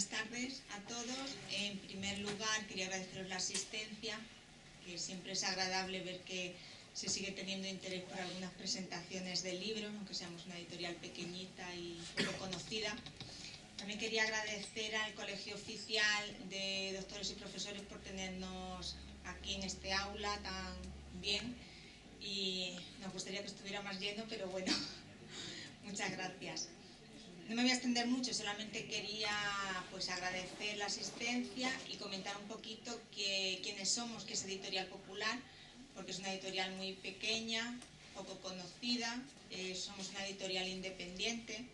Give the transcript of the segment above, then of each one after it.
Buenas tardes a todos. En primer lugar, quería agradeceros la asistencia, que siempre es agradable ver que se sigue teniendo interés por algunas presentaciones del libro, aunque seamos una editorial pequeñita y poco conocida. También quería agradecer al Colegio Oficial de Doctores y Profesores por tenernos aquí en este aula tan bien, y nos gustaría que estuviera más lleno, pero bueno, muchas gracias. No me voy a extender mucho, solamente quería agradecer la asistencia y comentar un poquito quiénes somos, que es Editorial Popular, porque es una editorial muy pequeña, poco conocida, somos una editorial independiente,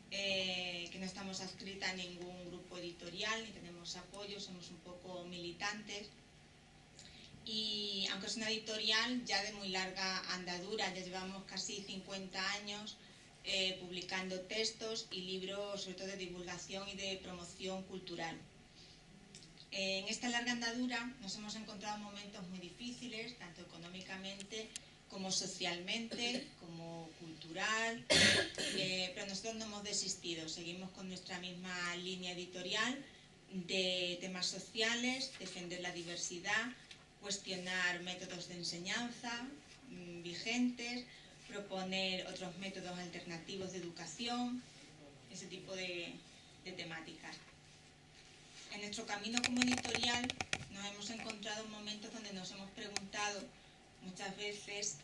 que no estamos adscrita a ningún grupo editorial, ni tenemos apoyo, somos un poco militantes. Y aunque es una editorial ya de muy larga andadura, ya llevamos casi 50 años publicando textos y libros, sobre todo de divulgación y de promoción cultural. En esta larga andadura nos hemos encontrado momentos muy difíciles, tanto económicamente como socialmente, como cultural, pero nosotros no hemos desistido, seguimos con nuestra misma línea editorial de temas sociales, defender la diversidad, cuestionar métodos de enseñanza vigentes, proponer otros métodos alternativos de educación, ese tipo de temáticas. En nuestro camino como editorial nos hemos encontrado en momentos donde nos hemos preguntado muchas veces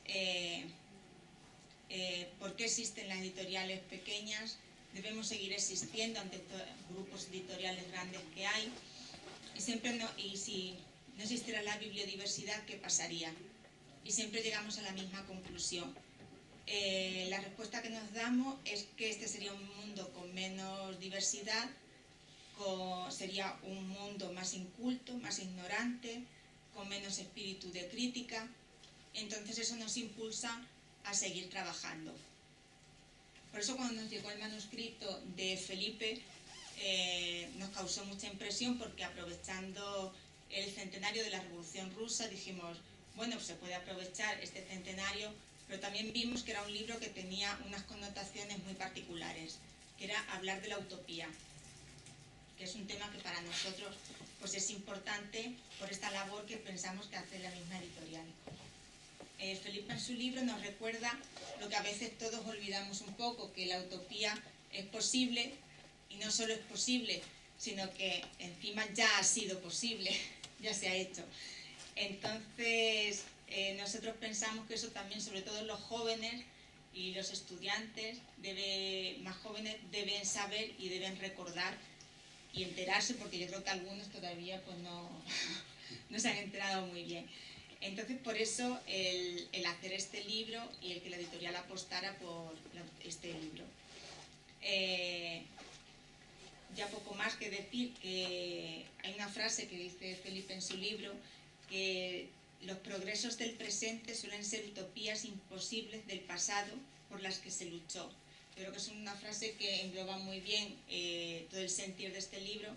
por qué existen las editoriales pequeñas, debemos seguir existiendo ante grupos editoriales grandes que hay, y si no existiera la bibliodiversidad, ¿qué pasaría? Y siempre llegamos a la misma conclusión. La respuesta que nos damos es que este sería un mundo con menos diversidad, sería un mundo más inculto, más ignorante, con menos espíritu de crítica. Entonces eso nos impulsa a seguir trabajando. Por eso cuando nos llegó el manuscrito de Felipe nos causó mucha impresión, porque aprovechando el centenario de la Revolución Rusa dijimos, bueno, pues se puede aprovechar este centenario, pero también vimos que era un libro que tenía unas connotaciones muy particulares, que era hablar de la utopía, que es un tema que para nosotros pues es importante por esta labor que pensamos que hace la misma editorial. Felipe en su libro nos recuerda lo que a veces todos olvidamos un poco, que la utopía es posible, y no solo es posible, sino que encima ya ha sido posible, ya se ha hecho. Entonces nosotros pensamos que eso también, sobre todo los jóvenes y los estudiantes más jóvenes, deben saber y deben recordar y enterarse, porque yo creo que algunos todavía pues no se han enterado muy bien. Entonces, por eso el hacer este libro y el que la editorial apostara por este libro. Ya poco más que decir, que hay una frase que dice Felipe en su libro, que los progresos del presente suelen ser utopías imposibles del pasado por las que se luchó. Yo creo que es una frase que engloba muy bien todo el sentir de este libro,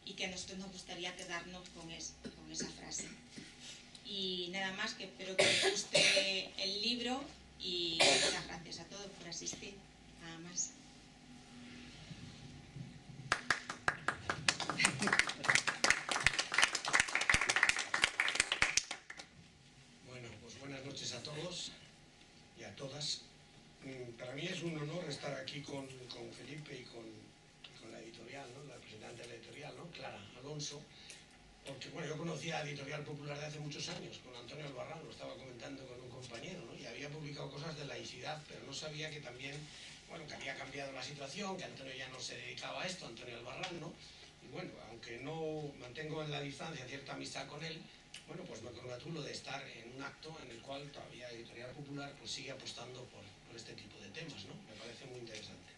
y que a nosotros nos gustaría quedarnos con esa frase. Y nada más, que espero que les guste el libro, y muchas gracias a todos por asistir. Nada más. Bueno, pues buenas noches a todos y a todas. Para mí es un honor estar aquí con Felipe y con la editorial, ¿no? La representante de la editorial, ¿no? Clara Alonso, porque bueno, yo conocía a Editorial Popular de hace muchos años, con Antonio Albarrán, lo estaba comentando con un compañero, ¿no? Y había publicado cosas de laicidad, pero no sabía que también, bueno, que había cambiado la situación, que Antonio ya no se dedicaba a esto, Antonio Albarrán, ¿no? Y bueno, aunque no mantengo en la distancia cierta amistad con él, bueno, pues me congratulo de estar en un acto en el cual todavía Editorial Popular pues sigue apostando por este tipo de temas, ¿no? Me parece muy interesante.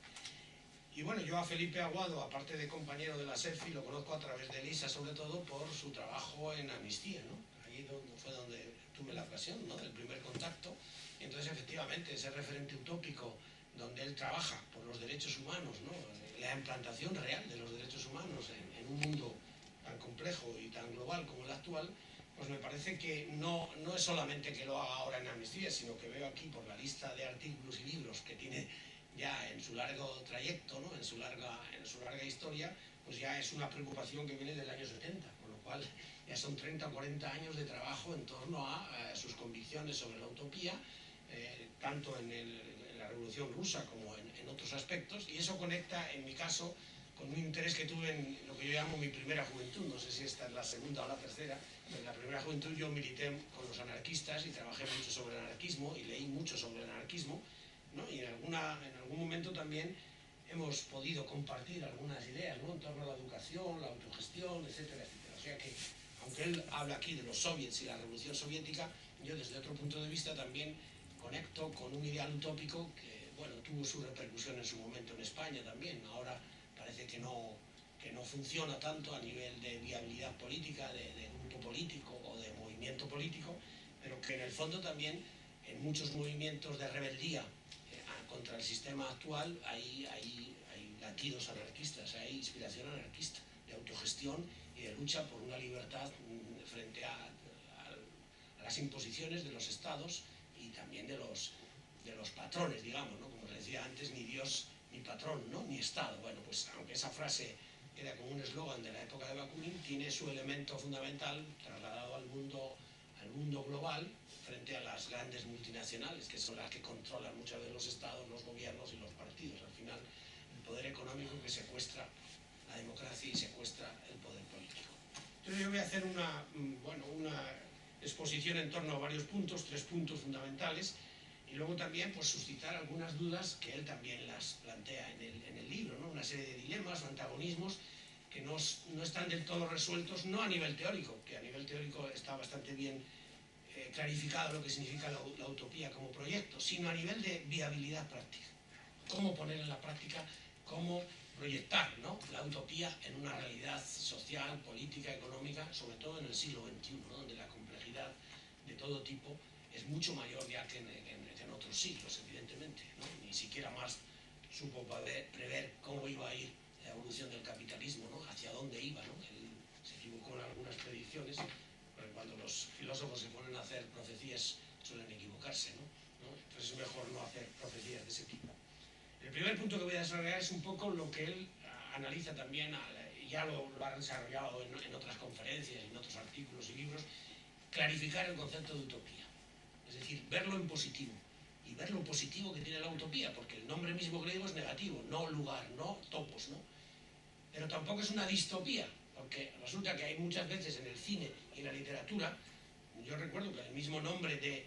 Y bueno, yo a Felipe Aguado, aparte de compañero de la SEFI, lo conozco a través de Elisa, sobre todo por su trabajo en Amnistía, ¿no? Ahí fue donde tuve la ocasión, ¿no? Del primer contacto. Y entonces, efectivamente, ese referente utópico donde él trabaja por los derechos humanos, ¿no? La implantación real de los derechos humanos en un mundo tan complejo y tan global como el actual, pues me parece que no es solamente que lo haga ahora en Amnistía, sino que veo aquí por la lista de artículos y libros que tiene ya en su largo trayecto, ¿no? en su larga historia, pues ya es una preocupación que viene del año 70, con lo cual ya son 30 o 40 años de trabajo en torno a sus convicciones sobre la utopía, tanto en la Revolución Rusa como en otros aspectos, y eso conecta, en mi caso, con un interés que tuve en lo que yo llamo mi primera juventud. No sé si esta es la segunda o la tercera, pero en la primera juventud yo milité con los anarquistas y trabajé mucho sobre el anarquismo y leí mucho sobre el anarquismo, ¿no? Y en algún momento también hemos podido compartir algunas ideas, ¿no?, en torno a la educación, la autogestión, etcétera, etcétera. O sea que, aunque él habla aquí de los soviets y la revolución soviética, yo desde otro punto de vista también conecto con un ideal utópico que, bueno, tuvo su repercusión en su momento en España también. Ahora parece que no funciona tanto a nivel de viabilidad política, de grupo político o de movimiento político, pero que en el fondo también en muchos movimientos de rebeldía contra el sistema actual hay latidos anarquistas, hay inspiración anarquista, de autogestión y de lucha por una libertad frente a las imposiciones de los estados y también de los patrones, digamos, ¿no? Como les decía antes, ni Dios ni patrón, ¿no?, ni Estado. Bueno, pues aunque esa frase queda como un eslogan de la época de Bakunin, tiene su elemento fundamental trasladado al mundo global frente a las grandes multinacionales, que son las que controlan muchas veces los estados, los gobiernos y los partidos. Al final, el poder económico que secuestra la democracia y secuestra el poder político. Entonces yo voy a hacer una exposición en torno a varios puntos, 3 puntos fundamentales, y luego también pues suscitar algunas dudas que él también las plantea en el libro, ¿no? Una serie de dilemas o antagonismos que no están del todo resueltos, no a nivel teórico, que a nivel teórico está bastante bien clarificado lo que significa la utopía como proyecto, sino a nivel de viabilidad práctica. Cómo poner en la práctica, cómo proyectar, ¿no?, la utopía en una realidad social, política, económica, sobre todo en el siglo XXI, ¿no?, donde la complejidad de todo tipo es mucho mayor ya que en otros siglos, evidentemente, ¿no? Ni siquiera Marx supo prever cómo iba a ir la evolución del capitalismo, ¿no?, hacia dónde iba, ¿no? Él se equivocó en algunas predicciones, porque cuando los filósofos se ponen a hacer profecías suelen equivocarse, ¿no? Entonces es mejor no hacer profecías de ese tipo. El primer punto que voy a desarrollar es un poco lo que él analiza también, ya lo ha desarrollado en otras conferencias, en otros artículos y libros, clarificar el concepto de utopía. Es decir, verlo en positivo, y ver lo positivo que tiene la utopía, porque el nombre mismo griego es negativo, no lugar, no topos, ¿no? Pero tampoco es una distopía, porque resulta que hay muchas veces en el cine y en la literatura, yo recuerdo que el mismo nombre de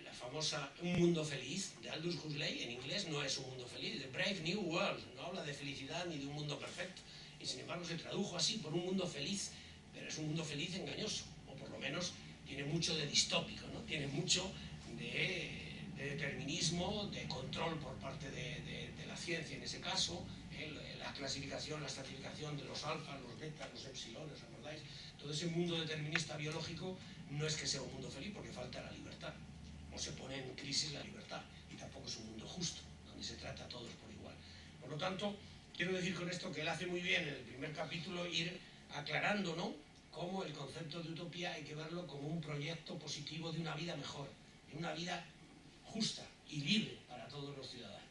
la famosa Un Mundo Feliz, de Aldous Huxley, en inglés no es Un Mundo Feliz, The Brave New World, no habla de felicidad ni de un mundo perfecto, y sin embargo se tradujo así por un mundo feliz, pero es un mundo feliz engañoso, o por lo menos tiene mucho de distópico, ¿no? Tiene mucho de determinismo, de control por parte de la ciencia en ese caso, la clasificación, la estratificación de los alfas, los betas, los epsilones, ¿recordáis? Todo ese mundo determinista biológico no es que sea un mundo feliz porque falta la libertad, o se pone en crisis la libertad, y tampoco es un mundo justo, donde se trata a todos por igual. Por lo tanto, quiero decir con esto que él hace muy bien en el primer capítulo ir aclarando, ¿no?, cómo el concepto de utopía hay que verlo como un proyecto positivo de una vida mejor, de una vida justa y libre para todos los ciudadanos.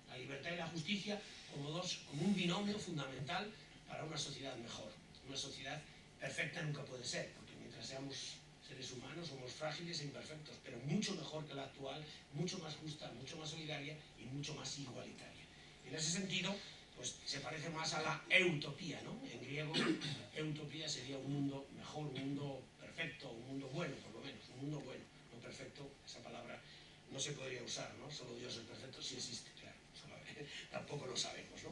La libertad y la justicia como un binomio fundamental para una sociedad mejor. Una sociedad perfecta nunca puede ser, porque mientras seamos seres humanos somos frágiles e imperfectos, pero mucho mejor que la actual, mucho más justa, mucho más solidaria y mucho más igualitaria. En ese sentido, pues se parece más a la eutopía, ¿no? En griego, eutopía sería un mundo mejor, un mundo perfecto, un mundo bueno, por lo menos, un mundo bueno, no perfecto, esa palabra no se podría usar, ¿no? Solo Dios es perfecto, sí existe, claro, tampoco lo sabemos, ¿no?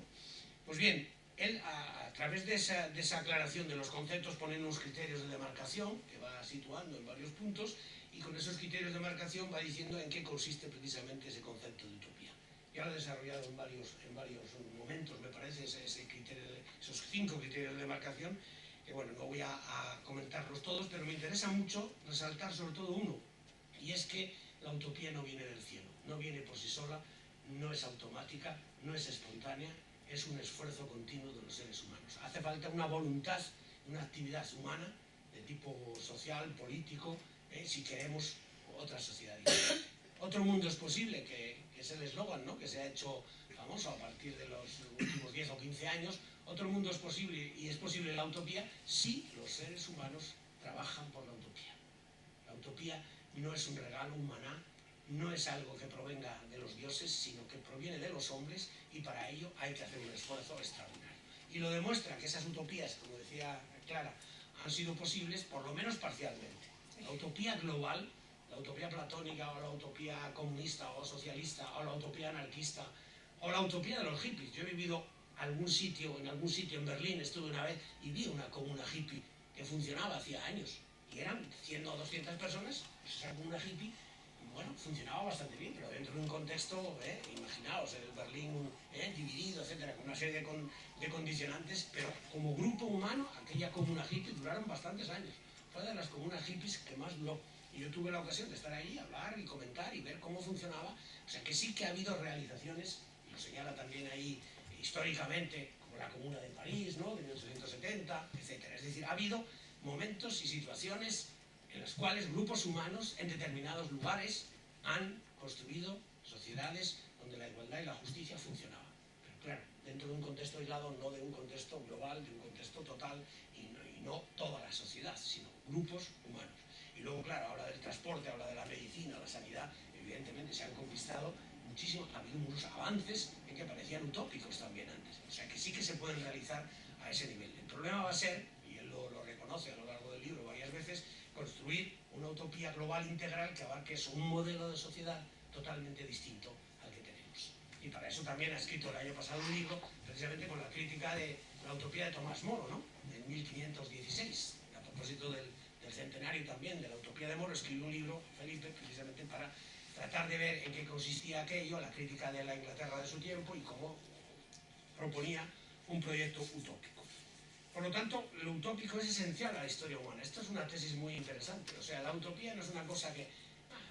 Pues bien, él a través de esa aclaración de los conceptos pone unos criterios de demarcación que va situando en varios puntos, y con esos criterios de demarcación va diciendo en qué consiste precisamente ese concepto de utopía. Ya lo he desarrollado en varios momentos, me parece, esos 5 criterios de demarcación, que bueno, no voy a comentarlos todos, pero me interesa mucho resaltar sobre todo uno, y es que la utopía no viene del cielo, no viene por sí sola, no es automática, no es espontánea, es un esfuerzo continuo de los seres humanos. Hace falta una voluntad, una actividad humana de tipo social, político, si queremos otra sociedad diferente. Otro mundo es posible, que es el eslogan, ¿no?, que se ha hecho famoso a partir de los últimos 10 o 15 años. Otro mundo es posible, y es posible la utopía si los seres humanos trabajan por la utopía. La utopía no es un regalo, un maná, no es algo que provenga de los dioses, sino que proviene de los hombres, y para ello hay que hacer un esfuerzo extraordinario. Y lo demuestra que esas utopías, como decía Clara, han sido posibles por lo menos parcialmente. La utopía global, la utopía platónica o la utopía comunista o socialista o la utopía anarquista o la utopía de los hippies. Yo he vivido en algún sitio en Berlín, estuve una vez y vi una comuna hippie que funcionaba hacía años. Y eran 100 o 200 personas, esa comuna hippie, bueno, funcionaba bastante bien, pero dentro de un contexto, imaginaos, el Berlín dividido, etcétera, con una serie de condicionantes, pero como grupo humano, aquella comuna hippie duraron bastantes años. Fue de las comunas hippies que más duró. Y yo tuve la ocasión de estar ahí, hablar y comentar y ver cómo funcionaba. O sea que sí que ha habido realizaciones, y lo señala también ahí históricamente, como la Comuna de París, ¿no?, de 1870, etcétera. Es decir, ha habido momentos y situaciones en las cuales grupos humanos en determinados lugares han construido sociedades donde la igualdad y la justicia funcionaban. Pero claro, dentro de un contexto aislado, no de un contexto global, de un contexto total, y no toda la sociedad, sino grupos humanos. Y luego, claro, habla del transporte, habla de la medicina, la sanidad, evidentemente se han conquistado muchísimo, ha habido unos avances en que parecían utópicos también antes. O sea que sí que se pueden realizar a ese nivel. El problema va a ser, y él lo reconoce a lo largo del libro varias veces, construir una utopía global integral que abarque un modelo de sociedad totalmente distinto al que tenemos. Y para eso también ha escrito el año pasado un libro, precisamente con la crítica de la utopía de Tomás Moro, ¿no?, en 1516. A propósito del centenario también de la utopía de Moro, escribió un libro, Felipe, precisamente para tratar de ver en qué consistía aquello, la crítica de la Inglaterra de su tiempo y cómo proponía un proyecto utópico. Por lo tanto, lo utópico es esencial a la historia humana. Esto es una tesis muy interesante. O sea, la utopía no es una cosa que,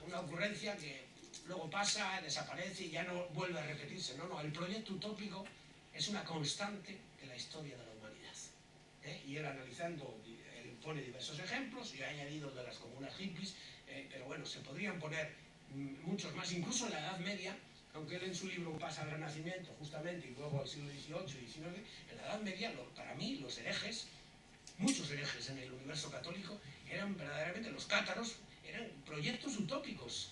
una ocurrencia que luego pasa, desaparece y ya no vuelve a repetirse. No, no, el proyecto utópico es una constante de la historia de la humanidad. Y él analizando, él pone diversos ejemplos, y ha añadido de las comunas hippies, pero bueno, se podrían poner muchos más, incluso en la Edad Media, aunque él en su libro pasa al Renacimiento justamente y luego al siglo XVIII y XIX, en la Edad Media, para mí, los herejes, muchos herejes en el universo católico, eran verdaderamente los cátaros, eran proyectos utópicos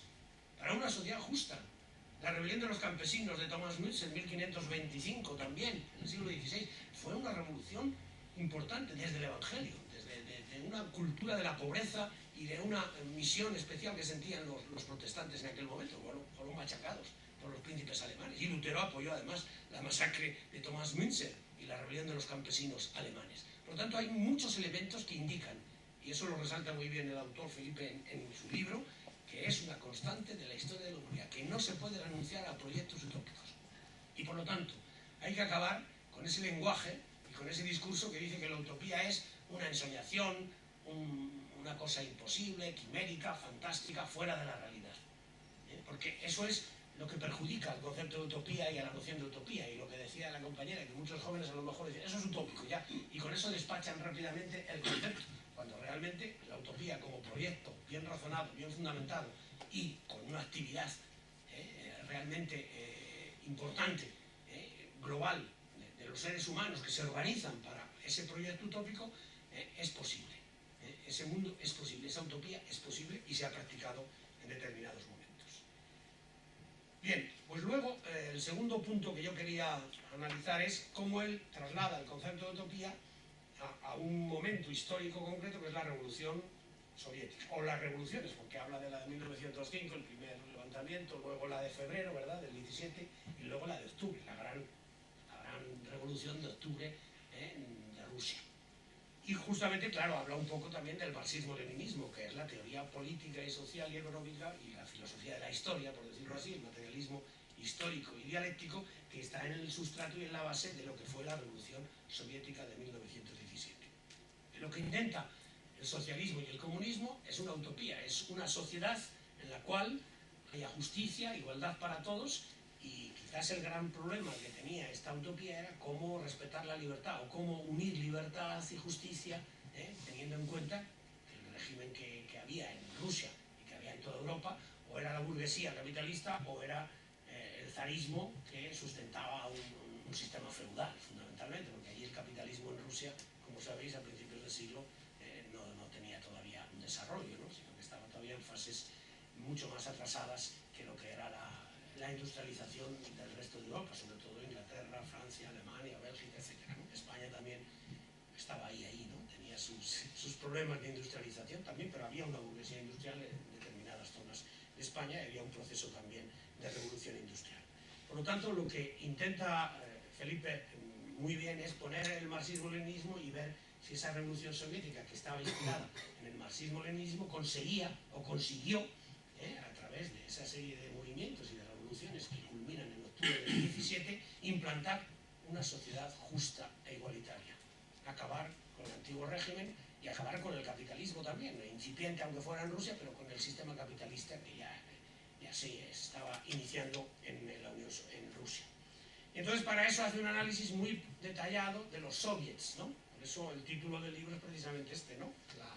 para una sociedad justa. La rebelión de los campesinos de Thomas More en 1525 también, en el siglo XVI, fue una revolución importante desde el Evangelio, desde una cultura de la pobreza y de una misión especial que sentían los protestantes en aquel momento. Bueno, fueron machacados por los príncipes alemanes. Y Lutero apoyó además la masacre de Thomas Münzer y la rebelión de los campesinos alemanes. Por lo tanto, hay muchos elementos que indican, y eso lo resalta muy bien el autor Felipe en su libro, que es una constante de la historia de la humanidad, que no se puede renunciar a proyectos utópicos. Y por lo tanto, hay que acabar con ese lenguaje y con ese discurso que dice que la utopía es una ensoñación, una cosa imposible, quimérica, fantástica, fuera de la realidad. Porque eso es lo que perjudica al concepto de utopía y a la noción de utopía. Y lo que decía la compañera, que muchos jóvenes a lo mejor dicen, eso es utópico ya, y con eso despachan rápidamente el concepto, cuando realmente la utopía como proyecto bien razonado, bien fundamentado y con una actividad realmente importante, global, de los seres humanos que se organizan para ese proyecto utópico, es posible. Ese mundo es posible, esa utopía es posible y se ha practicado en determinados momentos. Bien, pues luego el segundo punto que yo quería analizar es cómo él traslada el concepto de utopía a un momento histórico concreto, que es la Revolución Soviética, o las revoluciones, porque habla de la de 1905, el primer levantamiento, luego la de febrero, ¿verdad?, del 17, y luego la de octubre, la gran revolución de octubre de Rusia. Y justamente, claro, habla un poco también del marxismo-leninismo, que es la teoría política y social y económica y la filosofía de la historia, por decirlo así, el materialismo histórico y dialéctico, que está en el sustrato y en la base de lo que fue la Revolución Soviética de 1917. Lo que intenta el socialismo y el comunismo es una utopía, es una sociedad en la cual haya justicia, igualdad para todos, y quizás el gran problema que tenía esta utopía era cómo respetar la libertad o cómo unir libertad y justicia, teniendo en cuenta que el régimen que había en Rusia y que había en toda Europa o era la burguesía capitalista o era el zarismo, que sustentaba un sistema feudal fundamentalmente, porque allí el capitalismo en Rusia, como sabéis, a principios del siglo no tenía todavía un desarrollo, ¿no? Sino que estaba todavía en fases mucho más atrasadas que lo que era la industrialización del resto de Europa, sobre todo Inglaterra, Francia, Alemania, Bélgica, etc., ¿no? España también estaba ahí, ¿no? Tenía sus problemas de industrialización también, pero había una burguesía industrial en determinadas zonas de España y había un proceso también de revolución industrial. Por lo tanto, lo que intenta Felipe muy bien es poner el marxismo-leninismo y ver si esa revolución soviética, que estaba inspirada en el marxismo-leninismo, conseguía o consiguió, a través de esa serie de movimientos y de revoluciones que culminan en octubre del 17, implantar una sociedad justa e igualitaria, acabar con el antiguo régimen y acabar con el capitalismo también, incipiente aunque fuera en Rusia, pero con el sistema capitalista que ya se estaba iniciando en Rusia. Entonces, para eso hace un análisis muy detallado de los soviets, ¿no? Por eso el título del libro es precisamente este, ¿no? La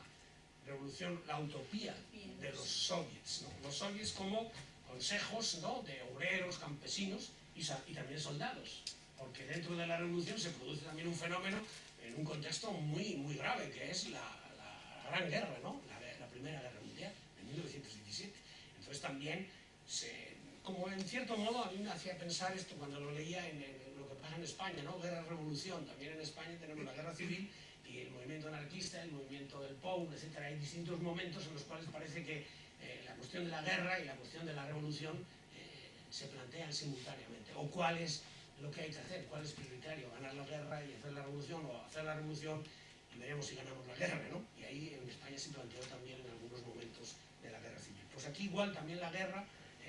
revolución, la utopía de los soviets, ¿no? Los soviets como consejos, ¿no?, de obreros, campesinos y también soldados, porque dentro de la revolución se produce también un fenómeno en un contexto muy, muy grave, que es la Gran Guerra, ¿no? La Primera Guerra Mundial, en 1917. Entonces también, como en cierto modo a mí me hacía pensar esto cuando lo leía en lo que pasa en España, ¿no? Guerra-revolución, también en España tenemos la guerra civil y el movimiento anarquista, el movimiento del POU, etc. Hay distintos momentos en los cuales parece que la cuestión de la guerra y la cuestión de la revolución se plantean simultáneamente, o cuál es lo que hay que hacer, cuál es prioritario, ganar la guerra y hacer la revolución, o hacer la revolución y veremos si ganamos la guerra, ¿no? Y ahí en España se planteó también en algunos momentos de la guerra civil. Pues aquí igual también la guerra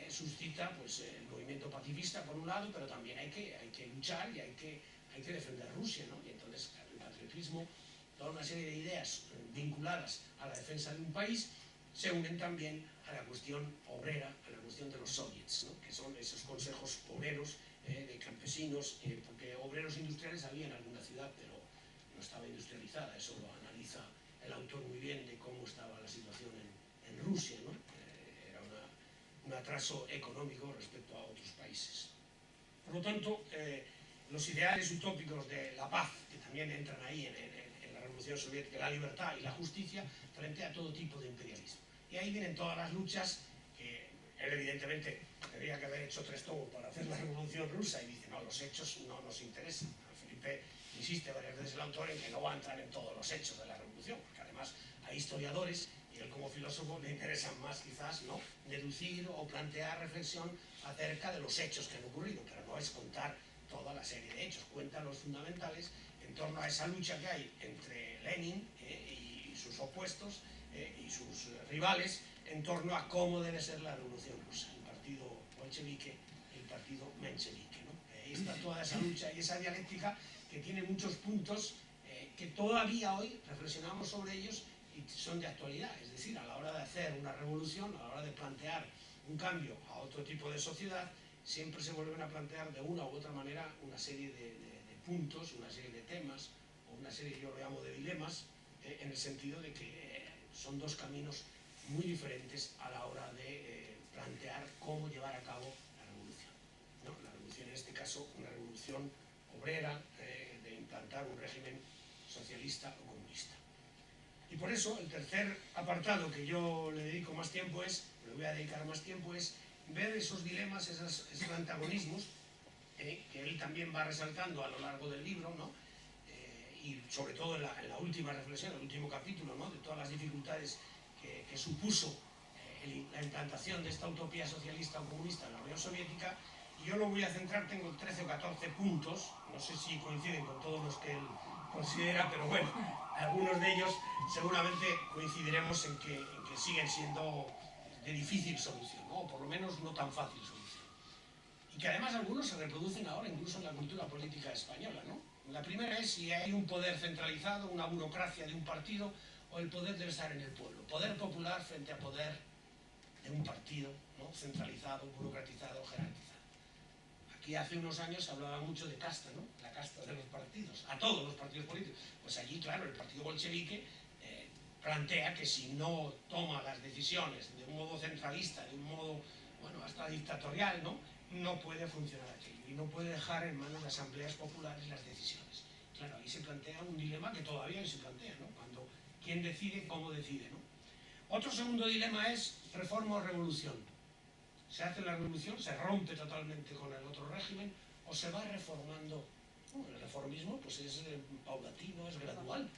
suscita pues, el movimiento pacifista por un lado, pero también hay que luchar y hay que defender Rusia, ¿no? Y entonces el patriotismo, toda una serie de ideas vinculadas a la defensa de un país se unen también a la cuestión obrera, a la cuestión de los soviets, ¿no? Que son esos consejos obreros de campesinos, porque obreros industriales había en alguna ciudad, pero no estaba industrializada. Eso lo analiza el autor muy bien de cómo estaba la situación en Rusia, ¿no? Era un atraso económico respecto a otros países. Por lo tanto, los ideales utópicos de la paz, que también entran ahí en la revolución soviética, la libertad y la justicia frente a todo tipo de imperialismo. Y ahí vienen todas las luchas que él evidentemente tendría que haber hecho 3 tomos para hacer la revolución rusa y dice, no, los hechos no nos interesan. Felipe insiste varias veces el autor en que no va a entrar en todos los hechos de la revolución, porque además hay historiadores y él como filósofo le interesan más quizás, ¿no?, deducir o plantear reflexión acerca de los hechos que han ocurrido, pero no es contar toda la serie de hechos, cuenta los fundamentales en torno a esa lucha que hay entre Lenin y sus opuestos y sus rivales en torno a cómo debe ser la revolución rusa, el partido bolchevique y el partido menchevique, ¿no? Ahí está toda esa lucha y esa dialéctica que tiene muchos puntos que todavía hoy reflexionamos sobre ellos y son de actualidad, es decir, a la hora de hacer una revolución, a la hora de plantear un cambio a otro tipo de sociedad, siempre se vuelven a plantear de una u otra manera una serie de puntos, una serie de temas, o una serie, yo lo llamo, de dilemas, en el sentido de que son 2 caminos muy diferentes a la hora de plantear cómo llevar a cabo la revolución, ¿no? La revolución, en este caso, una revolución obrera, de implantar un régimen socialista o comunista. Y por eso el tercer apartado que yo le dedico más tiempo le voy a dedicar más tiempo es ver esos dilemas, esos antagonismos que él también va resaltando a lo largo del libro, ¿no? Y sobre todo en la última reflexión, el último capítulo, ¿no?, de todas las dificultades que supuso la implantación de esta utopía socialista o comunista en la Unión Soviética. Y yo lo voy a centrar, tengo 13 o 14 puntos, no sé si coinciden con todos los que él considera, pero bueno, algunos de ellos seguramente coincidiremos en que siguen siendo de difícil solución, ¿no?, o por lo menos no tan fácil solución. Y que además algunos se reproducen ahora incluso en la cultura política española, ¿no? La primera es si hay un poder centralizado, una burocracia de un partido, o el poder debe estar en el pueblo. Poder popular frente a poder de un partido, ¿no?, centralizado, burocratizado, jerarquizado. Aquí hace unos años se hablaba mucho de casta, ¿no?, la casta de los partidos, a todos los partidos políticos. Pues allí, claro, el partido bolchevique plantea que si no toma las decisiones de un modo centralista, de un modo, bueno, hasta dictatorial, ¿no?, no puede funcionar aquello y no puede dejar en manos de asambleas populares las decisiones. claro, ahí se plantea un dilema que todavía se plantea, ¿no? Cuando, ¿quién decide, cómo decide, ¿no? Otro segundo dilema es reforma o revolución. Se hace la revolución, se rompe totalmente con el otro régimen, o se va reformando. El reformismo pues es paulatino, es gradual.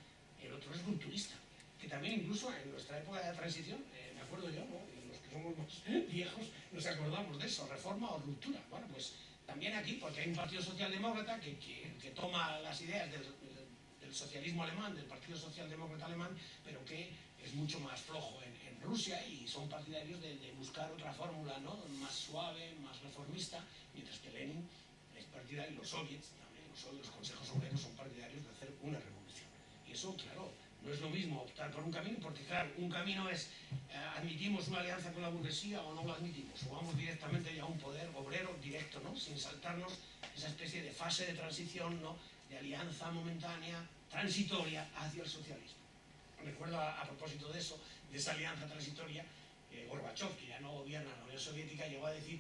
El otro es rupturista, que también incluso en nuestra época de la transición, me acuerdo yo, ¿no? Y los que somos más viejos nos acordamos de eso, reforma o ruptura. Bueno, pues también aquí, porque hay un partido socialdemócrata que toma las ideas del socialismo alemán, del Partido Socialdemócrata Alemán, pero que es mucho más flojo en Rusia, y son partidarios de buscar otra fórmula, ¿no? Más suave, más reformista, mientras que Lenin es partidario, y los soviets, también los consejos obreros son partidarios de hacer una revolución. Y eso, claro, no es lo mismo optar por un camino, porque claro, un camino es admitimos una alianza con la burguesía o no lo admitimos, o vamos directamente ya a un poder obrero directo, ¿no? Sin saltarnos esa especie de fase de transición, ¿no? De alianza momentánea, transitoria hacia el socialismo. Recuerdo a propósito de eso, de esa alianza transitoria, Gorbachev, que ya no gobierna la Unión Soviética, llegó a decir,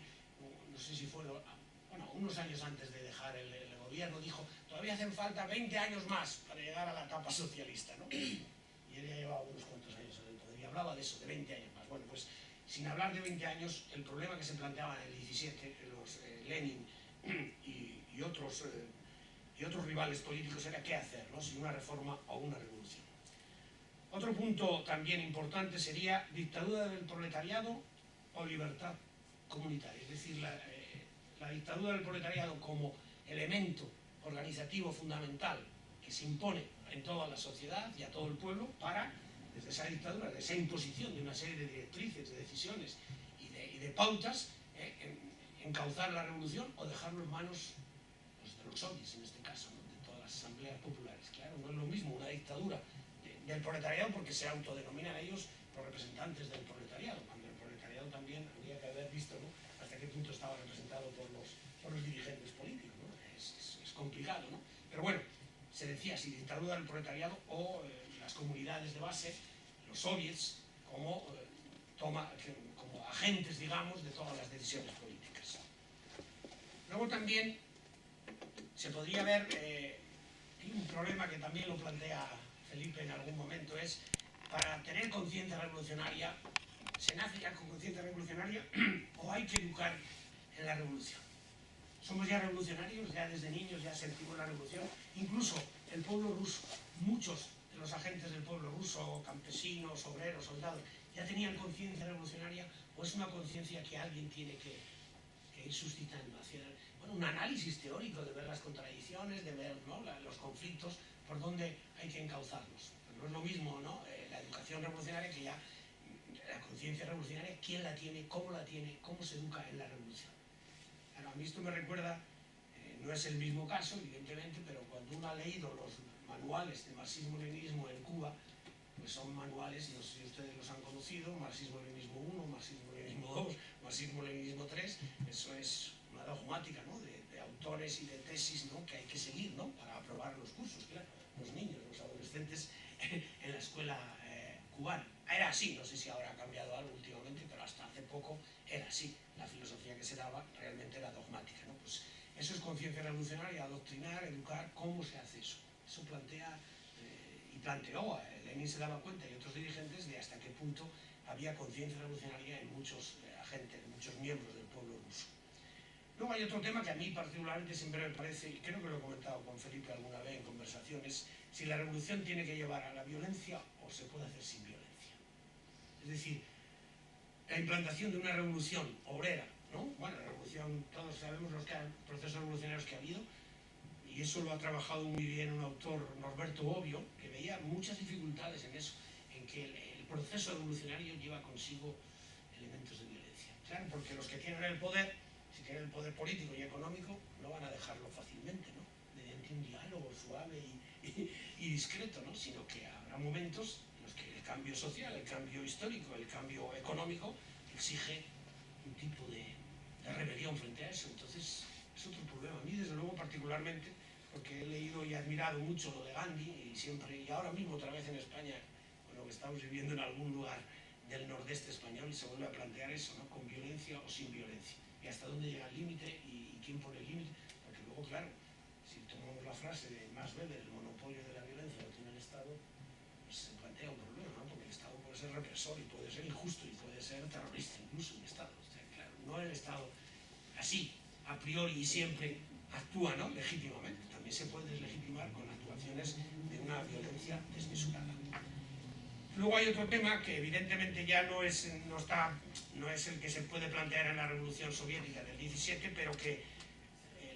no sé si fue, bueno, unos años antes de dejar el gobierno, dijo, todavía hacen falta 20 años más para llegar a la etapa socialista, ¿no? Y él ya llevaba unos cuantos años en el poder y hablaba de eso, de 20 años más. Bueno, pues sin hablar de 20 años, el problema que se planteaba en el 17, los Lenin y otros rivales políticos era qué hacer, ¿no? Si una reforma o una revolución. Otro punto también importante sería dictadura del proletariado o libertad comunitaria. Es decir, la dictadura del proletariado como elemento organizativo fundamental que se impone en toda la sociedad y a todo el pueblo para, desde esa dictadura, de esa imposición de una serie de directrices, de decisiones y de pautas, encauzar la revolución o dejarlo en manos pues, de los soviets, en este caso, ¿no? De todas las asambleas populares. Claro, no es lo mismo una dictadura del proletariado, porque se autodenominan ellos los representantes del proletariado, cuando el proletariado también habría que haber visto, ¿no? Hasta qué punto estaba representado por los dirigentes políticos, ¿no? Es complicado, ¿no? Pero bueno, se decía si dictadura del proletariado o las comunidades de base, los soviets, como agentes, digamos, de todas las decisiones políticas. Luego también se podría ver un problema que también lo plantea Felipe en algún momento, es para tener conciencia revolucionaria, ¿se nace ya con conciencia revolucionaria o hay que educar en la revolución? Somos ya revolucionarios, ya desde niños ya sentimos la revolución. Incluso el pueblo ruso, muchos de los agentes del pueblo ruso, campesinos, obreros, soldados, ya tenían conciencia revolucionaria, o es una conciencia que alguien tiene que ir suscitando hacia un análisis teórico de ver las contradicciones, de ver, ¿no? Los conflictos, por dónde hay que encauzarlos. Pero no es lo mismo, ¿no? La educación revolucionaria que ya la conciencia revolucionaria, quién la tiene, cómo se educa en la revolución. Claro, a mí esto me recuerda, no es el mismo caso, evidentemente, pero cuando uno ha leído los manuales de marxismo-leninismo en Cuba, pues son manuales, no sé si ustedes los han conocido, marxismo-leninismo 1, marxismo-leninismo 2, marxismo-leninismo 3, eso es una dogmática, ¿no? de autores y de tesis, ¿no? Que hay que seguir, ¿no? Para aprobar los cursos, claro, los niños, los adolescentes en la escuela cubana. Era así, no sé si ahora ha cambiado algo últimamente, pero hasta hace poco era así. La filosofía que se daba realmente era dogmática, ¿no? Pues eso es conciencia revolucionaria, adoctrinar, educar. ¿Cómo se hace eso? Eso plantea y planteó, Lenin se daba cuenta y otros dirigentes de hasta qué punto había conciencia revolucionaria en muchos agentes, en muchos miembros del pueblo ruso. Luego hay otro tema que a mí particularmente siempre me parece, y creo que lo he comentado con Felipe alguna vez en conversaciones, si la revolución tiene que llevar a la violencia o se puede hacer sin violencia. Es decir, la implantación de una revolución obrera, ¿no? Bueno, la revolución, todos sabemos los procesos revolucionarios que ha habido, y eso lo ha trabajado muy bien un autor, Norberto Bobbio, que veía muchas dificultades en eso, en que el proceso revolucionario lleva consigo elementos de violencia. Claro, porque los que tienen el poder, si tienen el poder político y económico, no van a dejarlo fácilmente, ¿no? Mediante un diálogo suave y discreto, ¿no? Sino que habrá momentos en los que el cambio social, el cambio histórico, el cambio económico exige un tipo de rebelión frente a eso. Entonces es otro problema. A mí, desde luego, particularmente, porque he leído y admirado mucho lo de Gandhi, y siempre, y ahora mismo otra vez en España, con lo que estamos viviendo en algún lugar del nordeste español, se vuelve a plantear eso, ¿no? Con violencia o sin violencia. Y hasta dónde llega el límite y quién pone el límite, porque luego, claro, si tomamos la frase de Max Weber, el monopolio de la violencia lo tiene el Estado, pues se plantea un problema, ¿no? Porque el Estado puede ser represor y puede ser injusto y puede ser terrorista, incluso el Estado. O sea, claro, no el Estado así, a priori y siempre actúa, ¿no?, legítimamente. También se puede deslegitimar con actuaciones de una violencia desmesurada. Luego hay otro tema que evidentemente ya no es el que se puede plantear en la Revolución Soviética del 17, pero que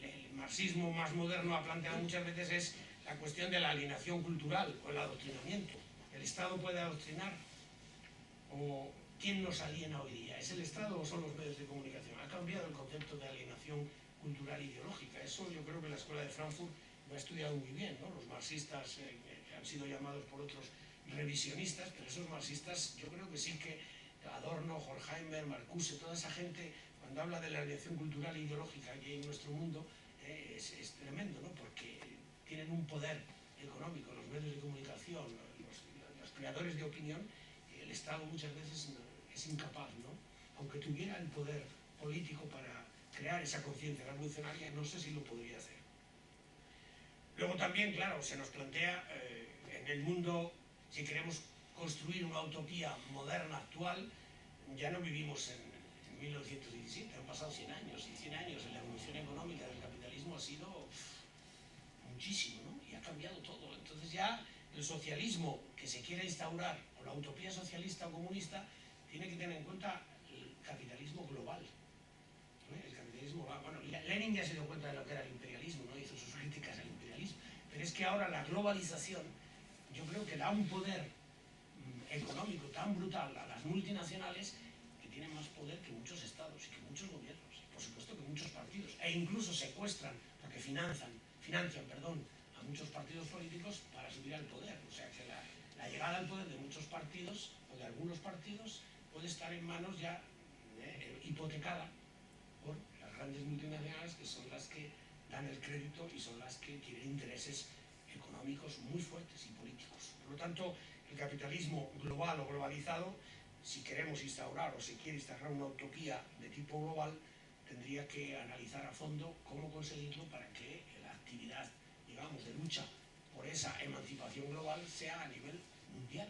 el marxismo más moderno ha planteado muchas veces, es la cuestión de la alienación cultural o el adoctrinamiento. ¿El Estado puede adoctrinar? ¿O quién nos aliena hoy día? ¿Es el Estado o son los medios de comunicación? Ha cambiado el concepto de alienación cultural e ideológica. Eso yo creo que la Escuela de Frankfurt lo ha estudiado muy bien, ¿no? Los marxistas han sido llamados por otros revisionistas, pero esos marxistas yo creo que sí, que Adorno, Horkheimer, Marcuse, toda esa gente, cuando habla de la alienación cultural e ideológica que hay en nuestro mundo, es tremendo, ¿no? Porque tienen un poder económico, los medios de comunicación, los creadores de opinión. El Estado muchas veces es incapaz, ¿no? Aunque tuviera el poder político para crear esa conciencia revolucionaria, no sé si lo podría hacer. Luego también, claro, se nos plantea en el mundo, si queremos construir una utopía moderna, actual, ya no vivimos en 1917, han pasado 100 años, y 100 años en la evolución económica del capitalismo ha sido muchísimo, ¿no? Y ha cambiado todo. Entonces ya el socialismo que se quiere instaurar, o la utopía socialista o comunista, tiene que tener en cuenta el capitalismo global. El capitalismo, bueno, Lenin ya se dio cuenta de lo que era el imperialismo, ¿no? Hizo sus críticas al imperialismo. Pero es que ahora la globalización, yo creo que da un poder económico tan brutal a las multinacionales, que tienen más poder que muchos estados y que muchos gobiernos, y por supuesto que muchos partidos, e incluso secuestran, porque financian a muchos partidos políticos para subir al poder. O sea que la llegada al poder de muchos partidos, o de algunos partidos, puede estar en manos ya hipotecada por las grandes multinacionales, que son las que dan el crédito y son las que tienen intereses económicos muy fuertes y políticos. Por lo tanto, el capitalismo global o globalizado, si queremos instaurar o se quiere instaurar una utopía de tipo global, tendría que analizar a fondo cómo conseguirlo para que la actividad, digamos, de lucha por esa emancipación global sea a nivel mundial.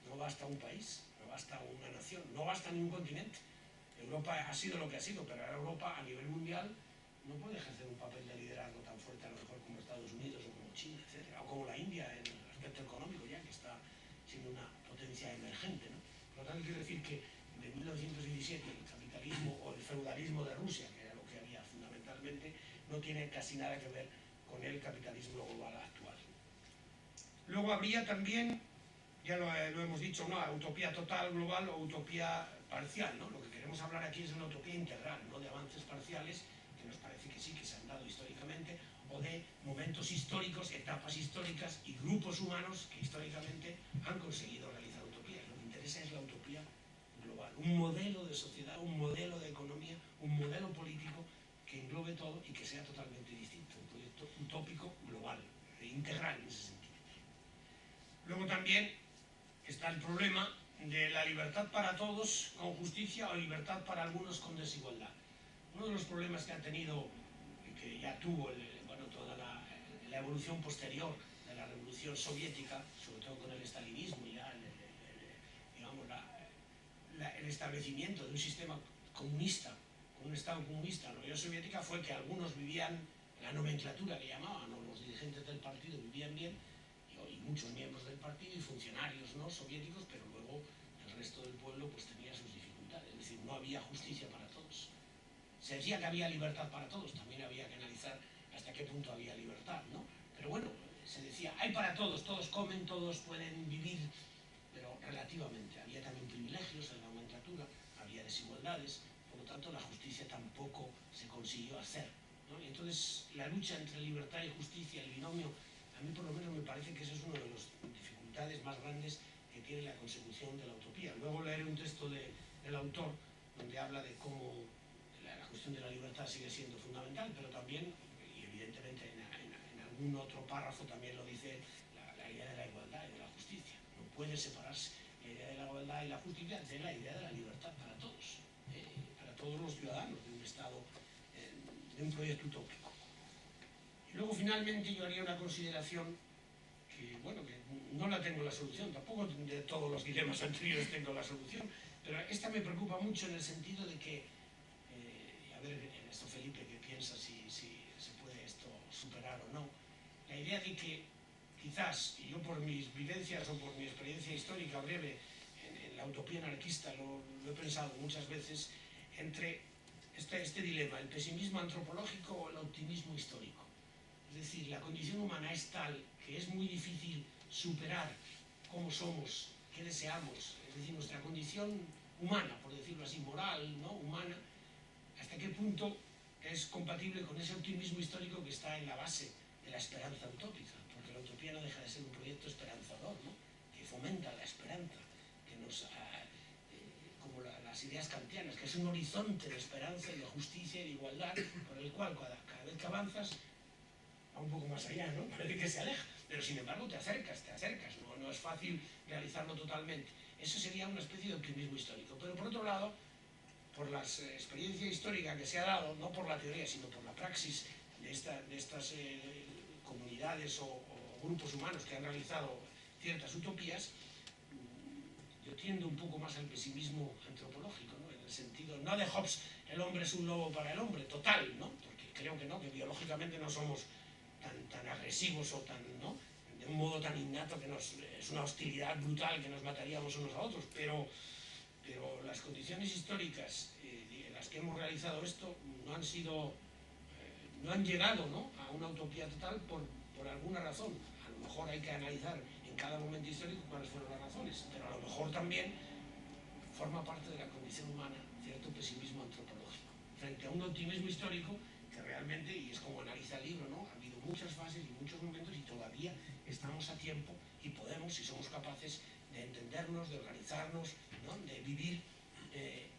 No basta un país, no basta una nación, no basta ni un continente. Europa ha sido lo que ha sido, pero ahora Europa a nivel mundial no puede ejercer un papel de liderazgo tan fuerte, a lo mejor como Estados Unidos o como China, etc., o como la India en el aspecto económico, ya que está siendo una potencia emergente, ¿no? Por lo tanto, quiero decir que de 1917 el capitalismo o el feudalismo de Rusia, que era lo que había fundamentalmente, no tiene casi nada que ver con el capitalismo global actual. Luego habría también, ya lo hemos dicho, ¿no?, utopía total, global o utopía parcial, ¿no? Lo que queremos hablar aquí es de una utopía integral, no de avances parciales, que nos parece que sí, que se han dado históricamente, o de momentos históricos, etapas históricas y grupos humanos que históricamente han conseguido realizar utopías. Lo que interesa es la utopía global, un modelo de sociedad, un modelo de economía, un modelo político que englobe todo y que sea totalmente distinto, un proyecto utópico global, integral en ese sentido. Luego también está el problema de la libertad para todos con justicia o libertad para algunos con desigualdad. Uno de los problemas que ha tenido, que ya tuvo toda la evolución posterior de la Revolución Soviética, sobre todo con el estalinismo y ya el establecimiento de un sistema comunista, con un Estado comunista en la Unión Soviética, fue que algunos vivían, la nomenclatura que llamaban, o los dirigentes del partido vivían bien, y muchos miembros del partido y funcionarios no soviéticos, pero luego el resto del pueblo pues tenía sus dificultades, es decir, no había justicia para todos. Se decía que había libertad para todos, también había que analizar hasta qué punto había libertad, ¿no? Pero bueno, se decía, hay para todos comen, todos pueden vivir, pero relativamente. Había también privilegios en la nomenclatura, había desigualdades, por lo tanto la justicia tampoco se consiguió hacer, ¿no? Y entonces la lucha entre libertad y justicia, el binomio, a mí por lo menos me parece que esa es una de las dificultades más grandes que tiene la consecución de la utopía. Luego leeré un texto del autor donde habla de cómo la cuestión de la libertad sigue siendo fundamental, pero también, y evidentemente en algún otro párrafo también lo dice, la idea de la igualdad y de la justicia. No puede separarse la idea de la igualdad y la justicia de la idea de la libertad para todos los ciudadanos de un Estado, de un proyecto utópico. Y luego finalmente yo haría una consideración que, bueno, que no la tengo la solución, tampoco de todos los dilemas anteriores tengo la solución, pero esta me preocupa mucho en el sentido de que, a ver en esto Felipe, ¿qué piensas si se puede esto superar o no? La idea de que quizás, y yo por mis vivencias o por mi experiencia histórica breve en la utopía anarquista lo he pensado muchas veces, entre este dilema, el pesimismo antropológico o el optimismo histórico. Es decir, la condición humana es tal que es muy difícil superar cómo somos, qué deseamos, es decir, nuestra condición humana, por decirlo así, moral, ¿no? Humana, hasta qué punto es compatible con ese optimismo histórico que está en la base de la esperanza utópica, porque la utopía no deja de ser un proyecto esperanzador, ¿no? Que fomenta la esperanza, que nos, como las ideas kantianas, que es un horizonte de esperanza y de justicia y de igualdad, por el cual cada vez que avanzas va un poco más allá, ¿no? Parece que se aleja, pero sin embargo te acercas, no es fácil realizarlo totalmente. Eso sería una especie de optimismo histórico, pero por otro lado, por la experiencia histórica que se ha dado, no por la teoría, sino por la praxis de estas comunidades o grupos humanos que han realizado ciertas utopías, yo tiendo un poco más al pesimismo antropológico, ¿no? En el sentido, no de Hobbes, el hombre es un lobo para el hombre, total, ¿no? Porque creo que no, que biológicamente no somos tan agresivos o tan, ¿no? De un modo tan innato que es una hostilidad brutal que nos mataríamos unos a otros, pero las condiciones históricas en las que hemos realizado esto no han sido, no han llegado, ¿no? A una utopía total por alguna razón. A lo mejor hay que analizar en cada momento histórico cuáles fueron las razones, pero a lo mejor también forma parte de la condición humana cierto pesimismo antropológico frente a un optimismo histórico que realmente, y es como analiza el libro, ¿no? Ha habido muchas fases y muchos momentos y todavía estamos a tiempo y podemos, si somos capaces de entendernos, de organizarnos, ¿no? De vivir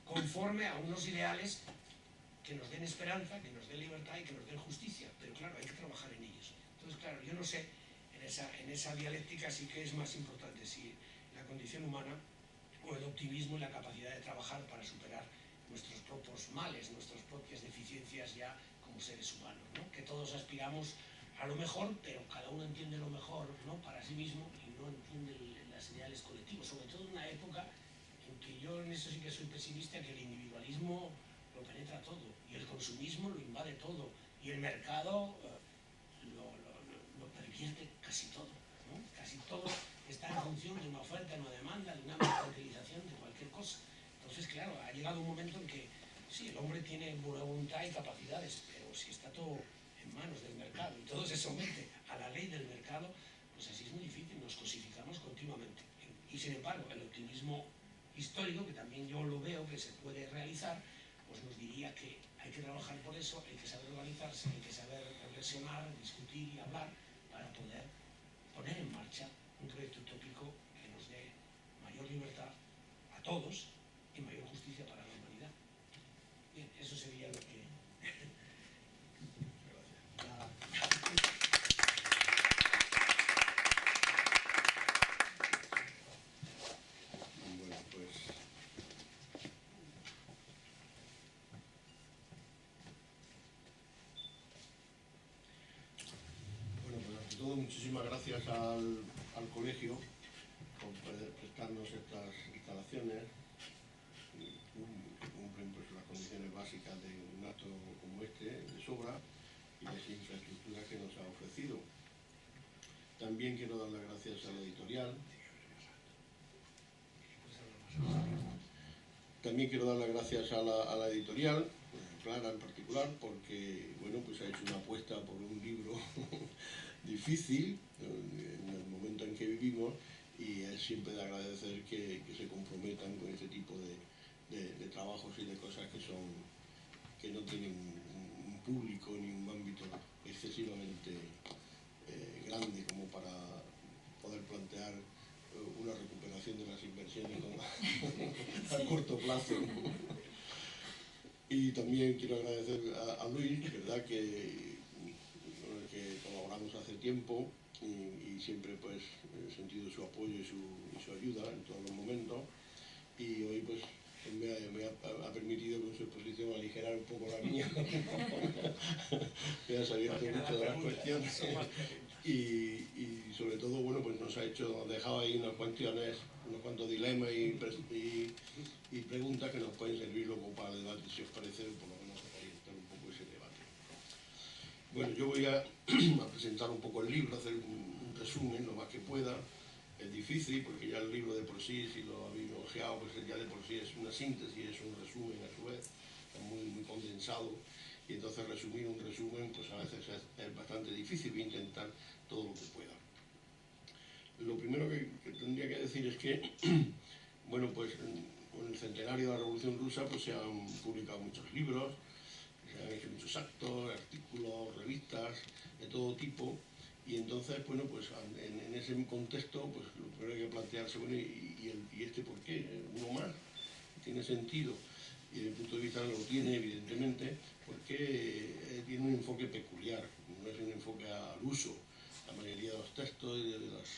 conforme a unos ideales que nos den esperanza, que nos den libertad y que nos den justicia, pero claro, hay que trabajar en ellos. Entonces, claro, yo no sé, en esa dialéctica sí que es más importante si la condición humana o el optimismo y la capacidad de trabajar para superar nuestros propios males, nuestras propias deficiencias ya como seres humanos, ¿no? Que todos aspiramos a lo mejor, pero cada uno entiende lo mejor, ¿no? Para sí mismo y no entiende las ideales colectivos, sobre todo en una época en que yo en eso sí que soy pesimista, que el individualismo lo penetra todo y el consumismo lo invade todo y el mercado lo pervierte casi todo, ¿no? Casi todo está en función de una oferta, de una demanda, de una mercantilización de cualquier cosa. Entonces, claro, ha llegado un momento en que sí, el hombre tiene buena voluntad y capacidades, pero si está todo en manos del mercado y todo se somete a la ley del mercado, pues así es muy difícil, nos cosificamos continuamente. Y sin embargo, el optimismo histórico, que también yo lo veo que se puede realizar, pues nos diría que hay que trabajar por eso, hay que saber organizarse, hay que saber reflexionar, discutir y hablar para poder poner en marcha un proyecto utópico que nos dé mayor libertad a todos y mayor justicia para la humanidad. Bien, eso sería lo que... Bueno, pues... ante todo, muchísimas gracias al colegio por prestarnos estas instalaciones que cumplen pues las condiciones básicas de un acto como este, de sobra, y las infraestructuras que nos ha ofrecido. También quiero dar las gracias a la editorial. También quiero dar las gracias a la editorial, Clara en particular, porque bueno, pues ha hecho una apuesta por un libro difícil en el momento en que vivimos, y es siempre de agradecer que se comprometan con este tipo de trabajos y de cosas que no tienen un público ni un ámbito excesivamente grande como para poder plantear una recuperación de las inversiones a corto plazo. Y también quiero agradecer a Luis, ¿verdad?, con el que colaboramos hace tiempo y siempre pues he sentido su apoyo y su ayuda en todos los momentos, y hoy pues ha permitido con su exposición aligerar un poco la mía. Me ha salido mucho de las cuestiones y sobre todo, bueno, pues nos ha dejado ahí unas cuestiones, unos cuantos dilemas y preguntas que nos pueden servir luego para el debate, si os parece, por lo menos orientar un poco ese debate. Bueno, yo voy a presentar un poco el libro, hacer un resumen lo más que pueda. Es difícil porque ya el libro de por sí, si lo habéis ojeado, pues ya de por sí es una síntesis, es un resumen a su vez, es muy condensado, y entonces resumir un resumen pues a veces es bastante difícil. Voy a intentar todo lo que pueda. Lo primero que tendría que decir es que, bueno, pues con el centenario de la Revolución Rusa pues se han publicado muchos libros, se han hecho muchos actos, artículos, revistas de todo tipo. Y entonces, bueno, pues en ese contexto, pues lo primero que hay que plantearse, bueno, ¿y este por qué? ¿Uno más? ¿Tiene sentido? Y desde el punto de vista lo tiene, evidentemente, porque tiene un enfoque peculiar, no es un enfoque al uso. La mayoría de los textos y de las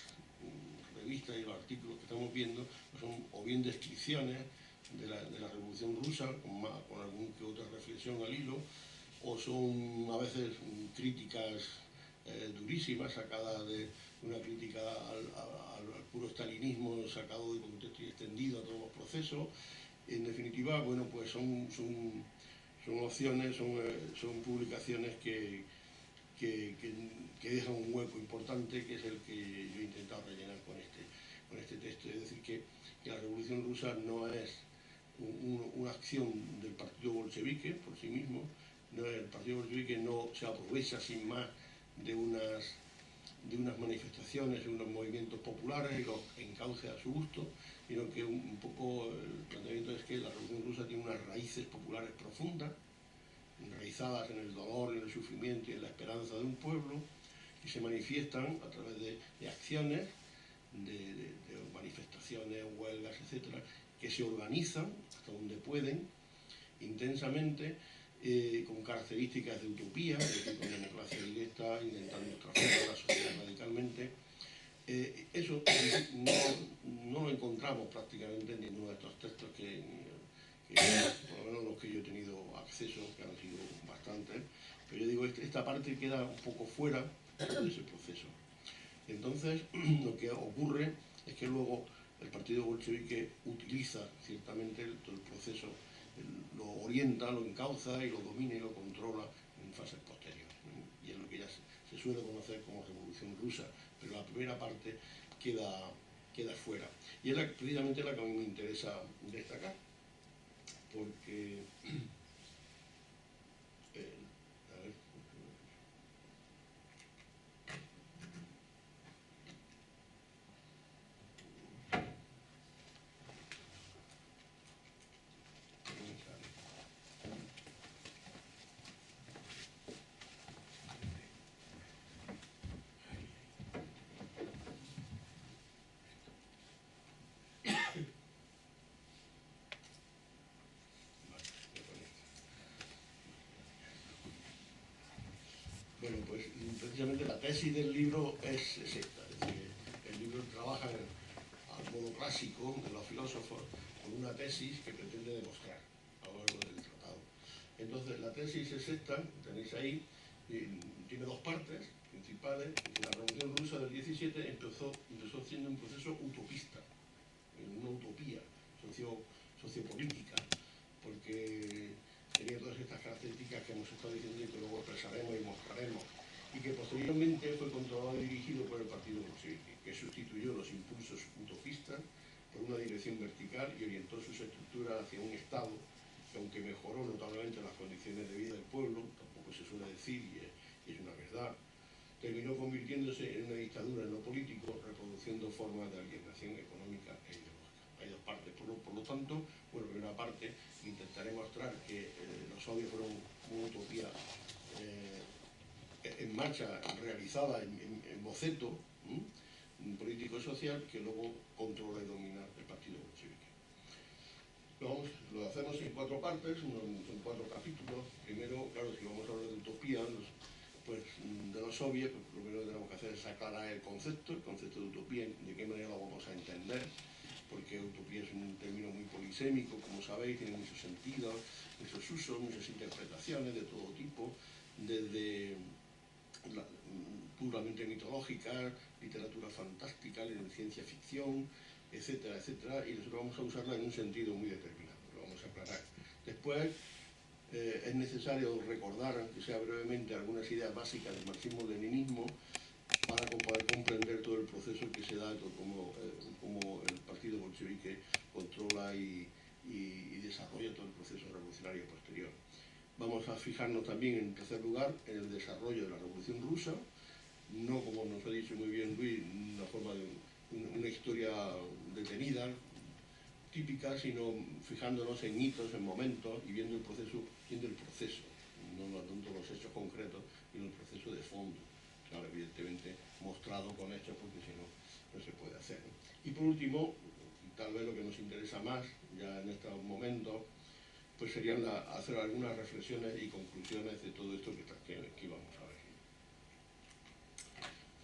revistas y los artículos que estamos viendo pues son o bien descripciones de la Revolución Rusa, con alguna que otra reflexión al hilo, o son a veces críticas durísimas, sacadas de una crítica al puro stalinismo, sacado de contexto y extendido a todos los procesos. En definitiva, bueno, pues son opciones, son publicaciones que dejan un hueco importante, que es el que yo he intentado rellenar con este texto. Es decir, que la Revolución Rusa no es una acción del partido bolchevique por sí mismo. El partido bolchevique no se aprovecha sin más de unas manifestaciones, de unos movimientos populares y los encauce a su gusto, sino que un poco el planteamiento es que la Revolución Rusa tiene unas raíces populares profundas, enraizadas en el dolor, en el sufrimiento y en la esperanza de un pueblo, y se manifiestan a través de acciones, de manifestaciones, huelgas, etcétera, que se organizan hasta donde pueden, intensamente, con características de utopía, es decir, con democracia directa, intentando transformar la sociedad radicalmente. Eso no lo encontramos prácticamente en ninguno de estos textos que por lo menos los que yo he tenido acceso, que han sido bastantes, pero yo digo, esta parte queda un poco fuera de ese proceso. Entonces, lo que ocurre es que luego el partido bolchevique utiliza ciertamente todo el proceso, lo orienta, lo encauza y lo domina y lo controla en fases posteriores. Y es lo que ya se suele conocer como Revolución Rusa, pero la primera parte queda fuera. Y es precisamente la que a mí me interesa destacar, porque a ver, bueno, pues precisamente la tesis del libro es esta, es decir, el libro trabaja al modo clásico de los filósofos con una tesis que pretende demostrar a lo largo del tratado. Entonces, la tesis es esta, tenéis ahí, tiene dos partes principales. La Revolución Rusa del 17 empezó siendo un proceso utopista, una utopía sociopolítica, porque tenía todas estas características que hemos estado diciendo y que luego expresaremos y mostraremos, y que posteriormente fue controlado y dirigido por el partido bolchevique, que sustituyó los impulsos utopistas por una dirección vertical y orientó sus estructuras hacia un Estado que, aunque mejoró notablemente las condiciones de vida del pueblo, tampoco se suele decir y es una verdad, terminó convirtiéndose en una dictadura en lo político, reproduciendo formas de alienación económica e ideológica. Hay dos partes, por lo tanto, bueno, en una parte intentaré mostrar que los soviets fueron una utopía en marcha, realizada en boceto político-social, que luego controla y domina el partido bolchevique. Lo hacemos en cuatro partes, en cuatro capítulos. Primero, claro, si vamos a hablar de utopía, pues de los soviets, pues lo primero que tenemos que hacer es aclarar el concepto de utopía, de qué manera lo vamos a entender, porque utopía es un un término muy polisémico, como sabéis, tiene muchos sentidos, muchos usos, muchas interpretaciones de todo tipo, desde puramente mitológica, literatura fantástica, ciencia ficción, etcétera, etcétera, y nosotros vamos a usarla en un sentido muy determinado, lo vamos a aclarar. Después es necesario recordar, aunque sea brevemente, algunas ideas básicas del marxismo-leninismo para poder comprender todo el proceso que se da, como el partido bolchevique controla y desarrolla todo el proceso revolucionario posterior. Vamos a fijarnos también, en tercer lugar, en el desarrollo de la Revolución Rusa, no, como nos ha dicho muy bien Luis, una forma de una historia detenida, típica, sino fijándonos en hitos, en momentos y viendo el proceso, no tanto los hechos concretos, sino el proceso de fondo. Claro, evidentemente mostrado con hechos, porque si no, no se puede hacer. Y por último, tal vez lo que nos interesa más, ya en estos momentos, pues serían hacer algunas reflexiones y conclusiones de todo esto que vamos a ver.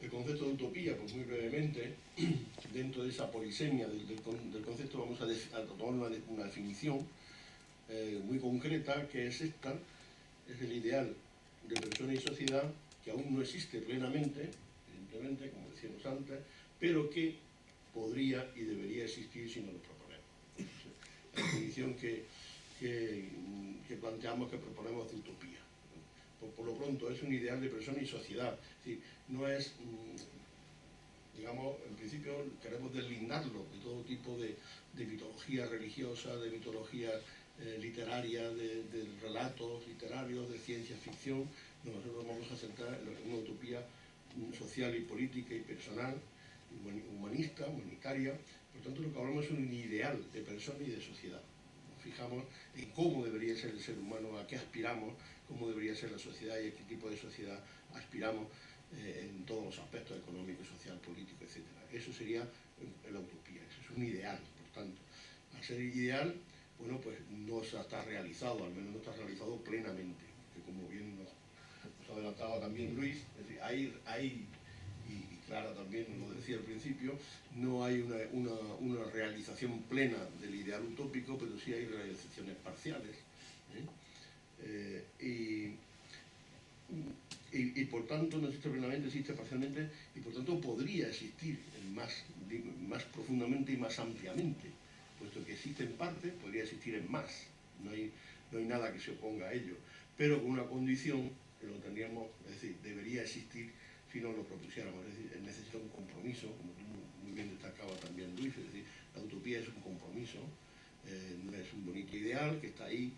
El concepto de utopía, pues muy brevemente, dentro de esa polisemia del concepto vamos a tomar una definición muy concreta, que es esta: es el ideal de persona y sociedad que aún no existe plenamente, evidentemente, como decíamos antes, pero que podría y debería existir si nos lo proponemos. La definición que planteamos, que proponemos de utopía. Por lo pronto, es un ideal de persona y sociedad. Es decir, no es, digamos, en principio queremos deslindarlo de todo tipo de mitología religiosa, de mitología literaria, de relatos literarios, de ciencia ficción. Nosotros vamos a centrar en una utopía social y política y personal, humanista, humanitaria. Por tanto, lo que hablamos es un ideal de persona y de sociedad. Nos fijamos en cómo debería ser el ser humano, a qué aspiramos, cómo debería ser la sociedad y a qué tipo de sociedad aspiramos en todos los aspectos económico, social, político, etc. Eso sería la utopía, eso es un ideal. Por tanto, al ser ideal, bueno, pues no está realizado, al menos no está realizado plenamente, que como bien nos adelantaba también Luis, es decir, hay y Clara también lo decía al principio, no hay una realización plena del ideal utópico, pero sí hay realizaciones parciales. Y por tanto no existe plenamente, existe parcialmente, y por tanto podría existir más profundamente y más ampliamente. Puesto que existe en parte, podría existir en más. No hay nada que se oponga a ello, pero con una condición que lo tendríamos, es decir, debería existir si no lo propusiéramos. Es decir, necesita un compromiso, como tú muy bien destacaba también Luis, es decir, la utopía es un compromiso, no es un bonito ideal que está ahí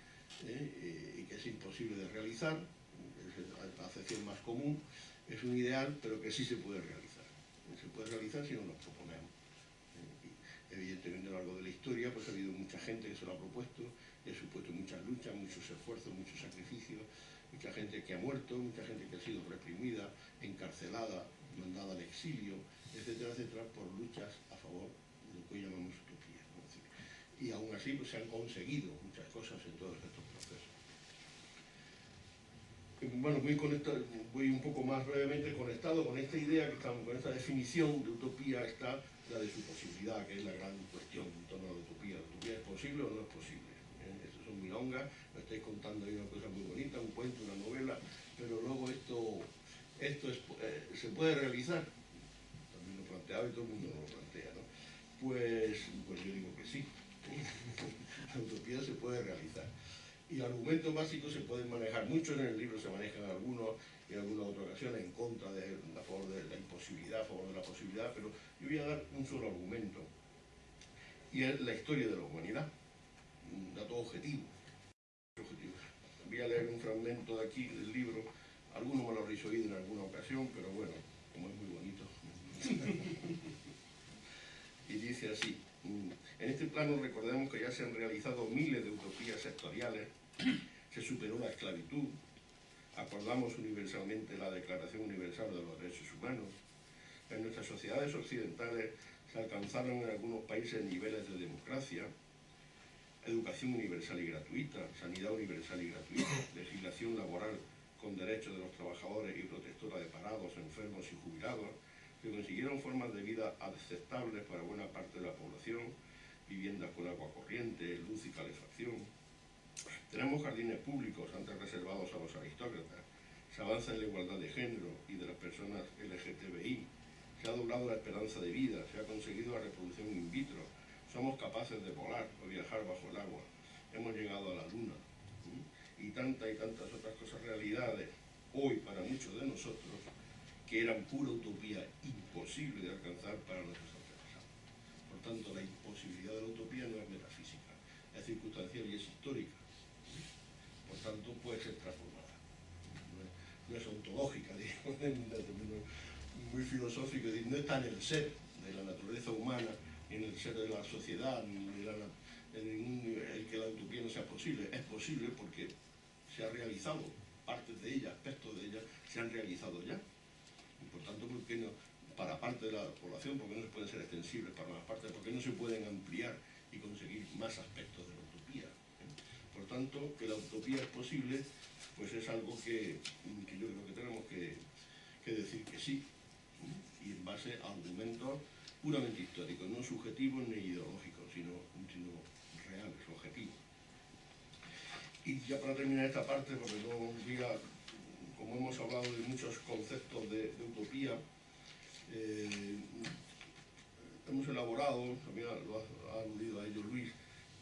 y que es imposible de realizar, es la acepción más común, es un ideal, pero que sí se puede realizar. Se puede realizar si no nos proponemos. Evidentemente, a lo largo de la historia, pues ha habido mucha gente que se lo ha propuesto, y ha supuesto muchas luchas, muchos esfuerzos, muchos sacrificios, mucha gente que ha muerto, mucha gente que ha sido reprimida, encarcelada, mandada al exilio, etcétera, etcétera, por luchas a favor de lo que hoy llamamos utopía. ¿No? Y aún así pues, se han conseguido muchas cosas en todos estos procesos. Bueno, voy un poco más brevemente conectado con esta idea, con esta definición de utopía, está la de su posibilidad, que es la gran cuestión en torno a la utopía. ¿La utopía es posible o no es posible? Estas son milongas, me estáis contando ahí una cosa muy bonita, un cuento, una novela, pero luego esto se puede realizar. También lo planteaba y todo el mundo lo plantea, ¿no? Pues yo digo que sí. La utopía se puede realizar. Y argumentos básicos se pueden manejar muchos, en el libro se manejan algunos, y en algunas otras ocasiones en contra, a favor de la imposibilidad, a favor de la posibilidad, pero yo voy a dar un solo argumento, y es la historia de la humanidad, un dato objetivo. Voy a leer un fragmento de aquí del libro, algunos me lo habréis oído en alguna ocasión, pero bueno, como es muy bonito. Y dice así: en este plano recordemos que ya se han realizado miles de utopías sectoriales, se superó la esclavitud, acordamos universalmente la Declaración Universal de los Derechos Humanos, en nuestras sociedades occidentales se alcanzaron en algunos países niveles de democracia, educación universal y gratuita, sanidad universal y gratuita, legislación laboral con derechos de los trabajadores y protectora de parados, enfermos y jubilados, se consiguieron formas de vida aceptables para buena parte de la población viviendas con agua corriente, luz y calefacción. Tenemos jardines públicos antes reservados a los aristócratas. Se avanza en la igualdad de género y de las personas LGTBI. Se ha doblado la esperanza de vida, se ha conseguido la reproducción in vitro. Somos capaces de volar o viajar bajo el agua. Hemos llegado a la luna. Y tantas otras cosas, realidades, hoy para muchos de nosotros, que eran pura utopía, imposible de alcanzar para nuestros antepasados. Por tanto, la imposibilidad de la utopía no es metafísica, es circunstancial y es histórica. Por tanto, puede ser transformada. No es ontológica, digamos, muy filosófico, es decir, no está en el ser de la naturaleza humana, ni en el ser de la sociedad, ni en ningún el que la utopía no sea posible. Es posible porque se ha realizado, partes de ella, aspectos de ella, se han realizado ya. Y por tanto, ¿por qué no? Para parte de la población, ¿por qué no se pueden ser extensibles para más partes? ¿Por qué no se pueden ampliar y conseguir más aspectos de la utopía? Por tanto, que la utopía es posible, pues es algo que yo creo que tenemos que decir que sí, y en base a argumentos puramente históricos, no subjetivos ni ideológicos, sino reales, objetivos. Y ya para terminar esta parte, porque no diga, como hemos hablado de muchos conceptos de utopía, hemos elaborado, también lo ha aludido a ello Luis,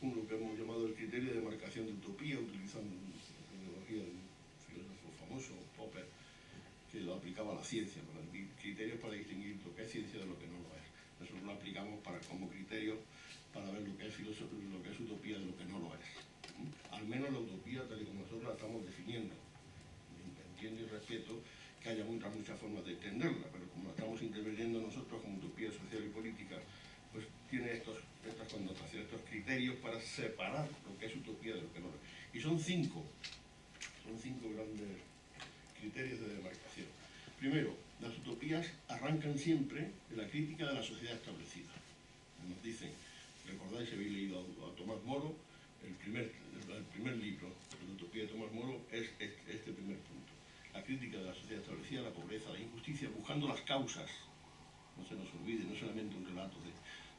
lo que hemos llamado el criterio de demarcación de utopía, utilizando la terminología de un filósofo famoso, Popper, que lo aplicaba a la ciencia, para criterios para distinguir lo que es ciencia de lo que no lo es. Nosotros lo aplicamos como criterio para ver lo que es utopía de lo que no lo es. Al menos la utopía, tal y como nosotros la estamos definiendo. Entiendo y respeto que haya muchas formas de entenderla, pero como la estamos interviniendo nosotros como utopía social y política, pues tiene estas connotaciones, estos criterios para separar lo que es utopía de lo que no es. Y son cinco grandes criterios de demarcación. Primero, las utopías arrancan siempre de la crítica de la sociedad establecida. Nos dicen, recordáis, habéis leído a Tomás Moro, el primer libro de la utopía de Tomás Moro es este primer punto. La crítica de la sociedad establecida, la pobreza, la injusticia, buscando las causas. No se nos olvide, no solamente un relato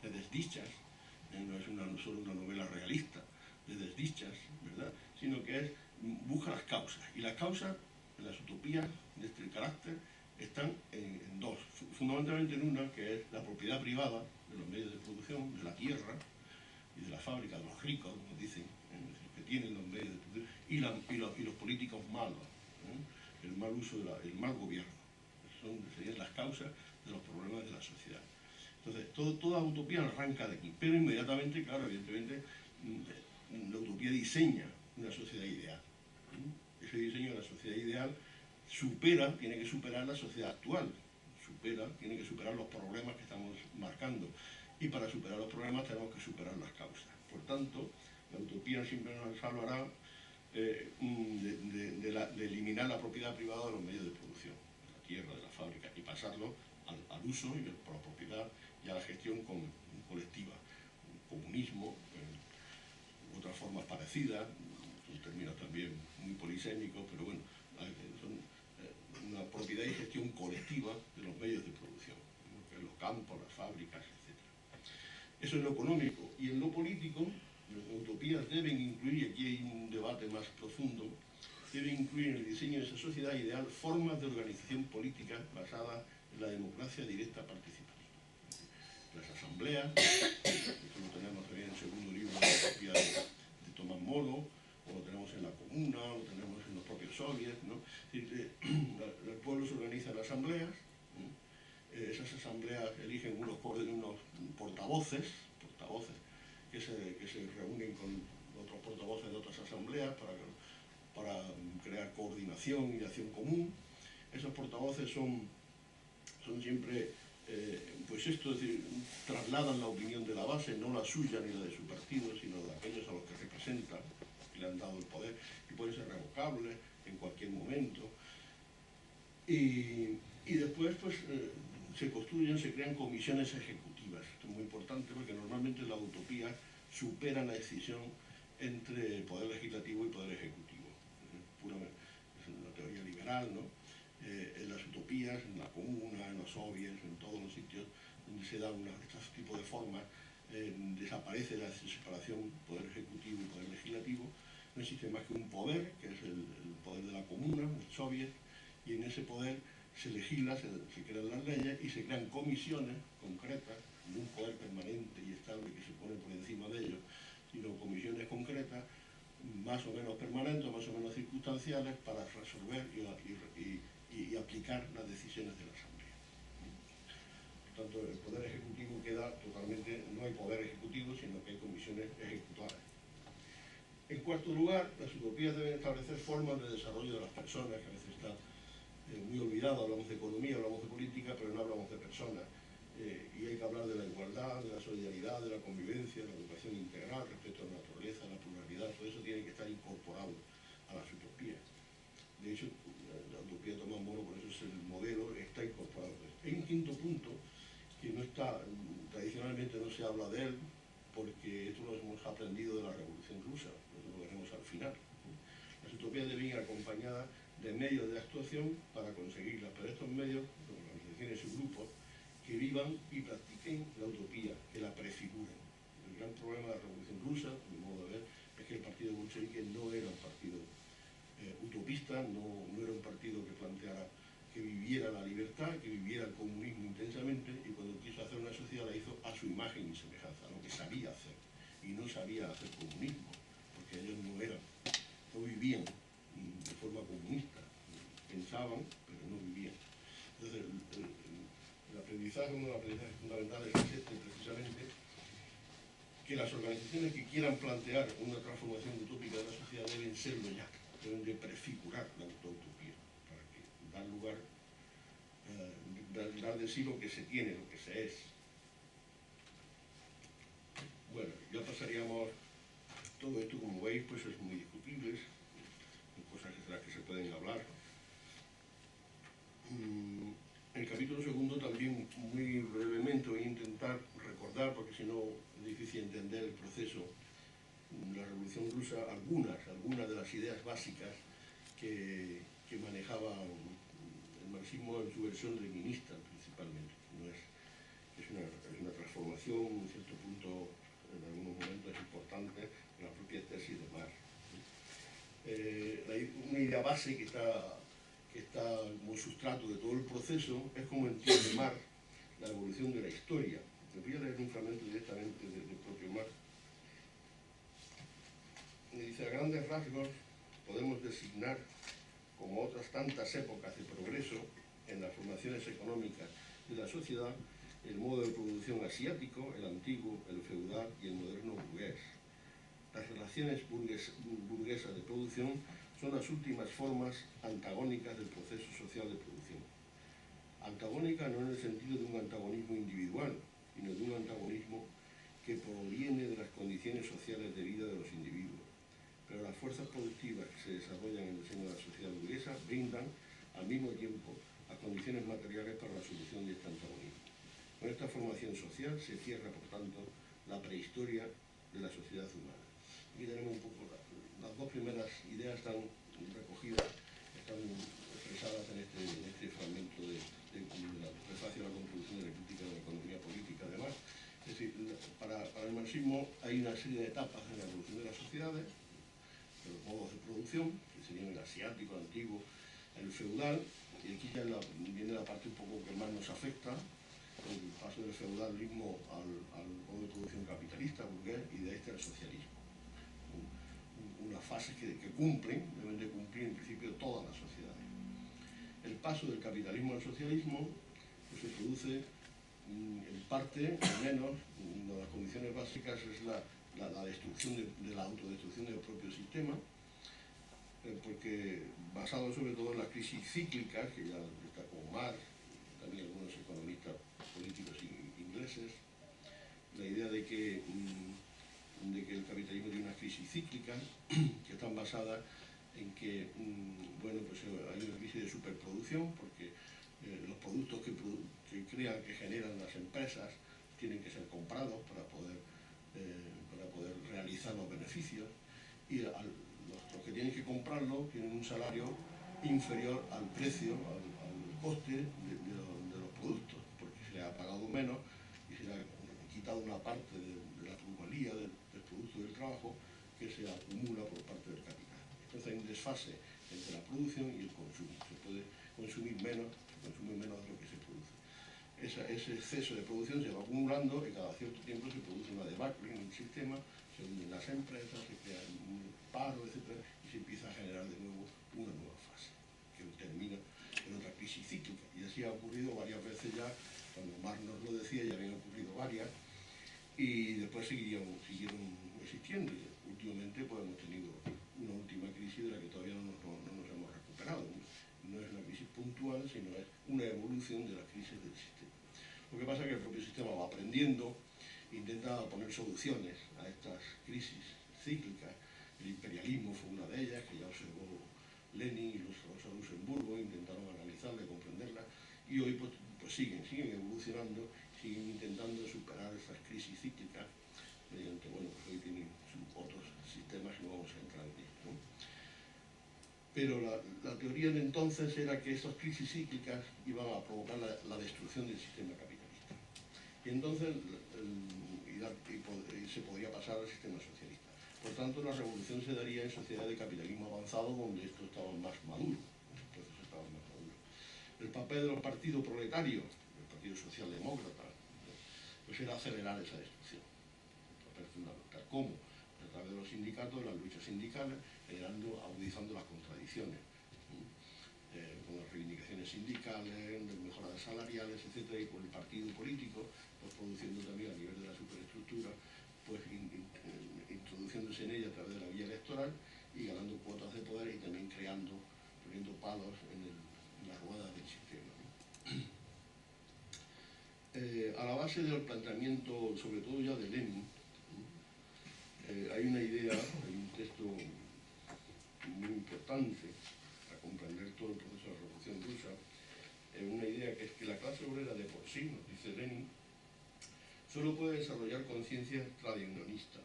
de desdichas, no es solo una novela realista de desdichas, ¿verdad? Sino que busca las causas. Y las causas, en las utopías de este carácter, están en dos. Fundamentalmente en una, que es la propiedad privada de los medios de producción, de la tierra y de la fábrica, de los ricos, como dicen, los que tienen los medios de producción, y los políticos malos, el mal uso, el mal gobierno. Serían las causas de los problemas de la sociedad. Entonces, toda utopía arranca de aquí, pero inmediatamente, claro, evidentemente, la utopía diseña una sociedad ideal. Ese diseño de la sociedad ideal tiene que superar la sociedad actual, tiene que superar los problemas que estamos marcando, y para superar los problemas tenemos que superar las causas. Por tanto, la utopía siempre nos hablará de eliminar la propiedad privada de los medios de producción, de la tierra, de la fábrica, y pasarlo al uso y por la propiedad y a la gestión colectiva. Comunismo, otras formas parecidas, son términos también muy polisémicos, pero bueno, son una propiedad y gestión colectiva de los medios de producción, los campos, las fábricas, etc. Eso es lo económico. Y en lo político, las utopías deben incluir, y aquí hay un debate más profundo, deben incluir en el diseño de esa sociedad ideal formas de organización política basadas en la democracia directa participativa. Las asambleas, esto lo tenemos también en el segundo libro de la utopía de Tomás Moro, o lo tenemos en la comuna, lo tenemos en los propios soviets, ¿no? El pueblo se organiza en asambleas, esas asambleas eligen unos portavoces que se reúnen con otros portavoces de otras asambleas para crear coordinación y acción común. Esos portavoces son siempre, pues esto, es decir, trasladan la opinión de la base, no la suya ni la de su partido, sino de aquellos a los que representan, que le han dado el poder, y puede ser revocable en cualquier momento. Y después, pues, se crean comisiones ejecutivas. Esto es muy importante porque normalmente las utopías superan la decisión entre el poder legislativo y el poder ejecutivo. Es una teoría liberal, ¿no? En las utopías, en la comuna, en los soviets, en todos los sitios donde se dan estos tipos de formas, desaparece la separación poder ejecutivo y poder legislativo, no existe más que un poder, que es el poder de la comuna, el soviet, y en ese poder se legisla, se crean las leyes y se crean comisiones concretas, de un poder permanente y estable que se pone por encima de ellos, sino comisiones concretas, más o menos permanentes, más o menos circunstanciales, para resolver y aplicar las decisiones de la Asamblea. Por tanto, el poder ejecutivo queda totalmente, no hay poder ejecutivo, sino que hay comisiones ejecutoras. En cuarto lugar, las utopías deben establecer formas de desarrollo de las personas, que a veces está muy olvidado. Hablamos de economía, hablamos de política, pero no hablamos de personas. Y hay que hablar de la igualdad, de la solidaridad, de la convivencia, de la educación integral, respecto a la naturaleza, a la pluralidad. Todo eso tiene que estar incorporado a las utopías. De hecho, la utopía de Tomás Moro, por eso es el modelo, está incorporado. Hay un quinto punto que no está, tradicionalmente no se habla de él, porque esto lo hemos aprendido de la Revolución Rusa, lo veremos al final. Las utopías deben ir acompañadas de medios de actuación para conseguirlas, pero estos medios, organizaciones y grupos, que vivan y practiquen la utopía, que la prefiguren. El gran problema de la Revolución Rusa, a mi modo de ver, es que el partido bolchevique no era un partido utopista, no era un partido que planteara que viviera la libertad, que viviera el comunismo intensamente, y cuando quiso hacer una sociedad la hizo a su imagen y semejanza, lo que sabía hacer, y no sabía hacer comunismo, porque ellos no vivían de forma comunista, pensaban, pero no vivían. Entonces, el aprendizaje, uno de los aprendizajes fundamentales es este, precisamente, que las organizaciones que quieran plantear una transformación utópica de la sociedad deben serlo ya, deben de prefigurar la utopía, para que dar lugar, dar de sí lo que se tiene, lo que se es. Bueno, ya pasaríamos, todo esto, como veis, pues es muy discutible, hay cosas de las que se pueden hablar. En el capítulo segundo también, muy brevemente, voy a intentar recordar, porque si no es difícil entender el proceso de la Revolución Rusa, algunas de las ideas básicas que manejaba el marxismo en su versión leninista, principalmente. Es una transformación, en cierto punto, en algunos momentos es importante, en la propia tesis de Marx. Una idea base que está como sustrato de todo el proceso es cómo entiende Marx la evolución de la historia. Me voy a leer un fragmento directamente del propio Marx. Me dice: a grandes rasgos podemos designar, como otras tantas épocas de progreso en las formaciones económicas de la sociedad, el modo de producción asiático, el antiguo, el feudal y el moderno burgués. Las relaciones burguesas de producción son las últimas formas antagónicas del proceso social de producción. Antagónica no en el sentido de un antagonismo individual, sino de un antagonismo que proviene de las condiciones sociales de vida de los individuos. Pero las fuerzas productivas que se desarrollan en el seno de la sociedad burguesa brindan, al mismo tiempo, las condiciones materiales para la solución de este antagonismo. Con esta formación social se cierra, por tanto, la prehistoria de la sociedad humana. Aquí tenemos un poco las dos primeras ideas están recogidas, están expresadas en este fragmento de la prefacio a la contribución de la crítica de la economía política, además. Es decir, para el marxismo hay una serie de etapas en la evolución de las sociedades, de los modos de producción, que serían el asiático, el antiguo, el feudal, y aquí ya viene la parte un poco que más nos afecta, el paso del feudalismo al modo de producción capitalista, burgués, y de este al socialismo. Unas fases que deben de cumplir en principio todas las sociedades. El paso del capitalismo al socialismo pues, se produce en parte, al menos, una de las condiciones básicas es la destrucción de la autodestrucción del propio sistema, porque basado sobre todo en las crisis cíclicas, que ya destacó Marx, también algunos economistas políticos ingleses, la idea de que el capitalismo tiene unas crisis cíclicas que están basadas en que bueno, pues hay una crisis de superproducción, porque los productos que crean, que generan las empresas, tienen que ser comprados para poder realizar los beneficios, y los que tienen que comprarlo tienen un salario inferior al precio, al coste de los productos, porque se les ha pagado menos y se les ha quitado aumentar una parte de la plusvalía del producto del trabajo que se acumula por parte del capital. Entonces hay un desfase entre la producción y el consumo. Se puede consumir menos, se consume menos de lo que se produce. Ese exceso de producción se va acumulando y cada cierto tiempo se produce una debacle en el sistema, se hunden las empresas, se crea un paro, etc. Y se empieza a generar de nuevo una nueva fase, que termina en otra crisis cíclica. Y así ha ocurrido varias veces ya, cuando Marx nos lo decía, ya habían ocurrido varias, y después siguieron existiendo. Y últimamente pues, hemos tenido una última crisis de la que todavía no nos hemos recuperado. No es una crisis puntual, sino es una evolución de las crisis del sistema. Lo que pasa es que el propio sistema va aprendiendo, intenta poner soluciones a estas crisis cíclicas. El imperialismo fue una de ellas, que ya observó Lenin y los de Luxemburgo, intentaron analizarla y comprenderla, y hoy pues siguen evolucionando, siguen intentando superar esas crisis cíclicas mediante, bueno, pues hoy tienen otros sistemas que no vamos a entrar en ellos, ¿no? Pero la teoría de entonces era que estas crisis cíclicas iban a provocar la destrucción del sistema capitalista. Y entonces se podría pasar al sistema socialista. Por tanto, la revolución se daría en sociedades de capitalismo avanzado donde esto estaba más maduro. Entonces estaba más maduro. El papel de los partidos proletarios, el Partido Socialdemócrata, pues era acelerar esa destrucción. El papel fundamental. ¿Cómo? A través de los sindicatos, las luchas sindicales, agudizando las contradicciones, con las reivindicaciones sindicales, de mejoras salariales, etc., y con el partido político, pues produciendo también a nivel de la superestructura, pues introduciéndose en ella a través de la vía electoral y ganando cuotas de poder y también poniendo palos en las ruedas del sistema, ¿no? A la base del planteamiento, sobre todo ya de Lenin, hay una idea, hay un texto muy importante para comprender todo el proceso de la Revolución Rusa, una idea que es que la clase obrera de por sí, nos dice Lenin, solo puede desarrollar conciencia tradiunionista,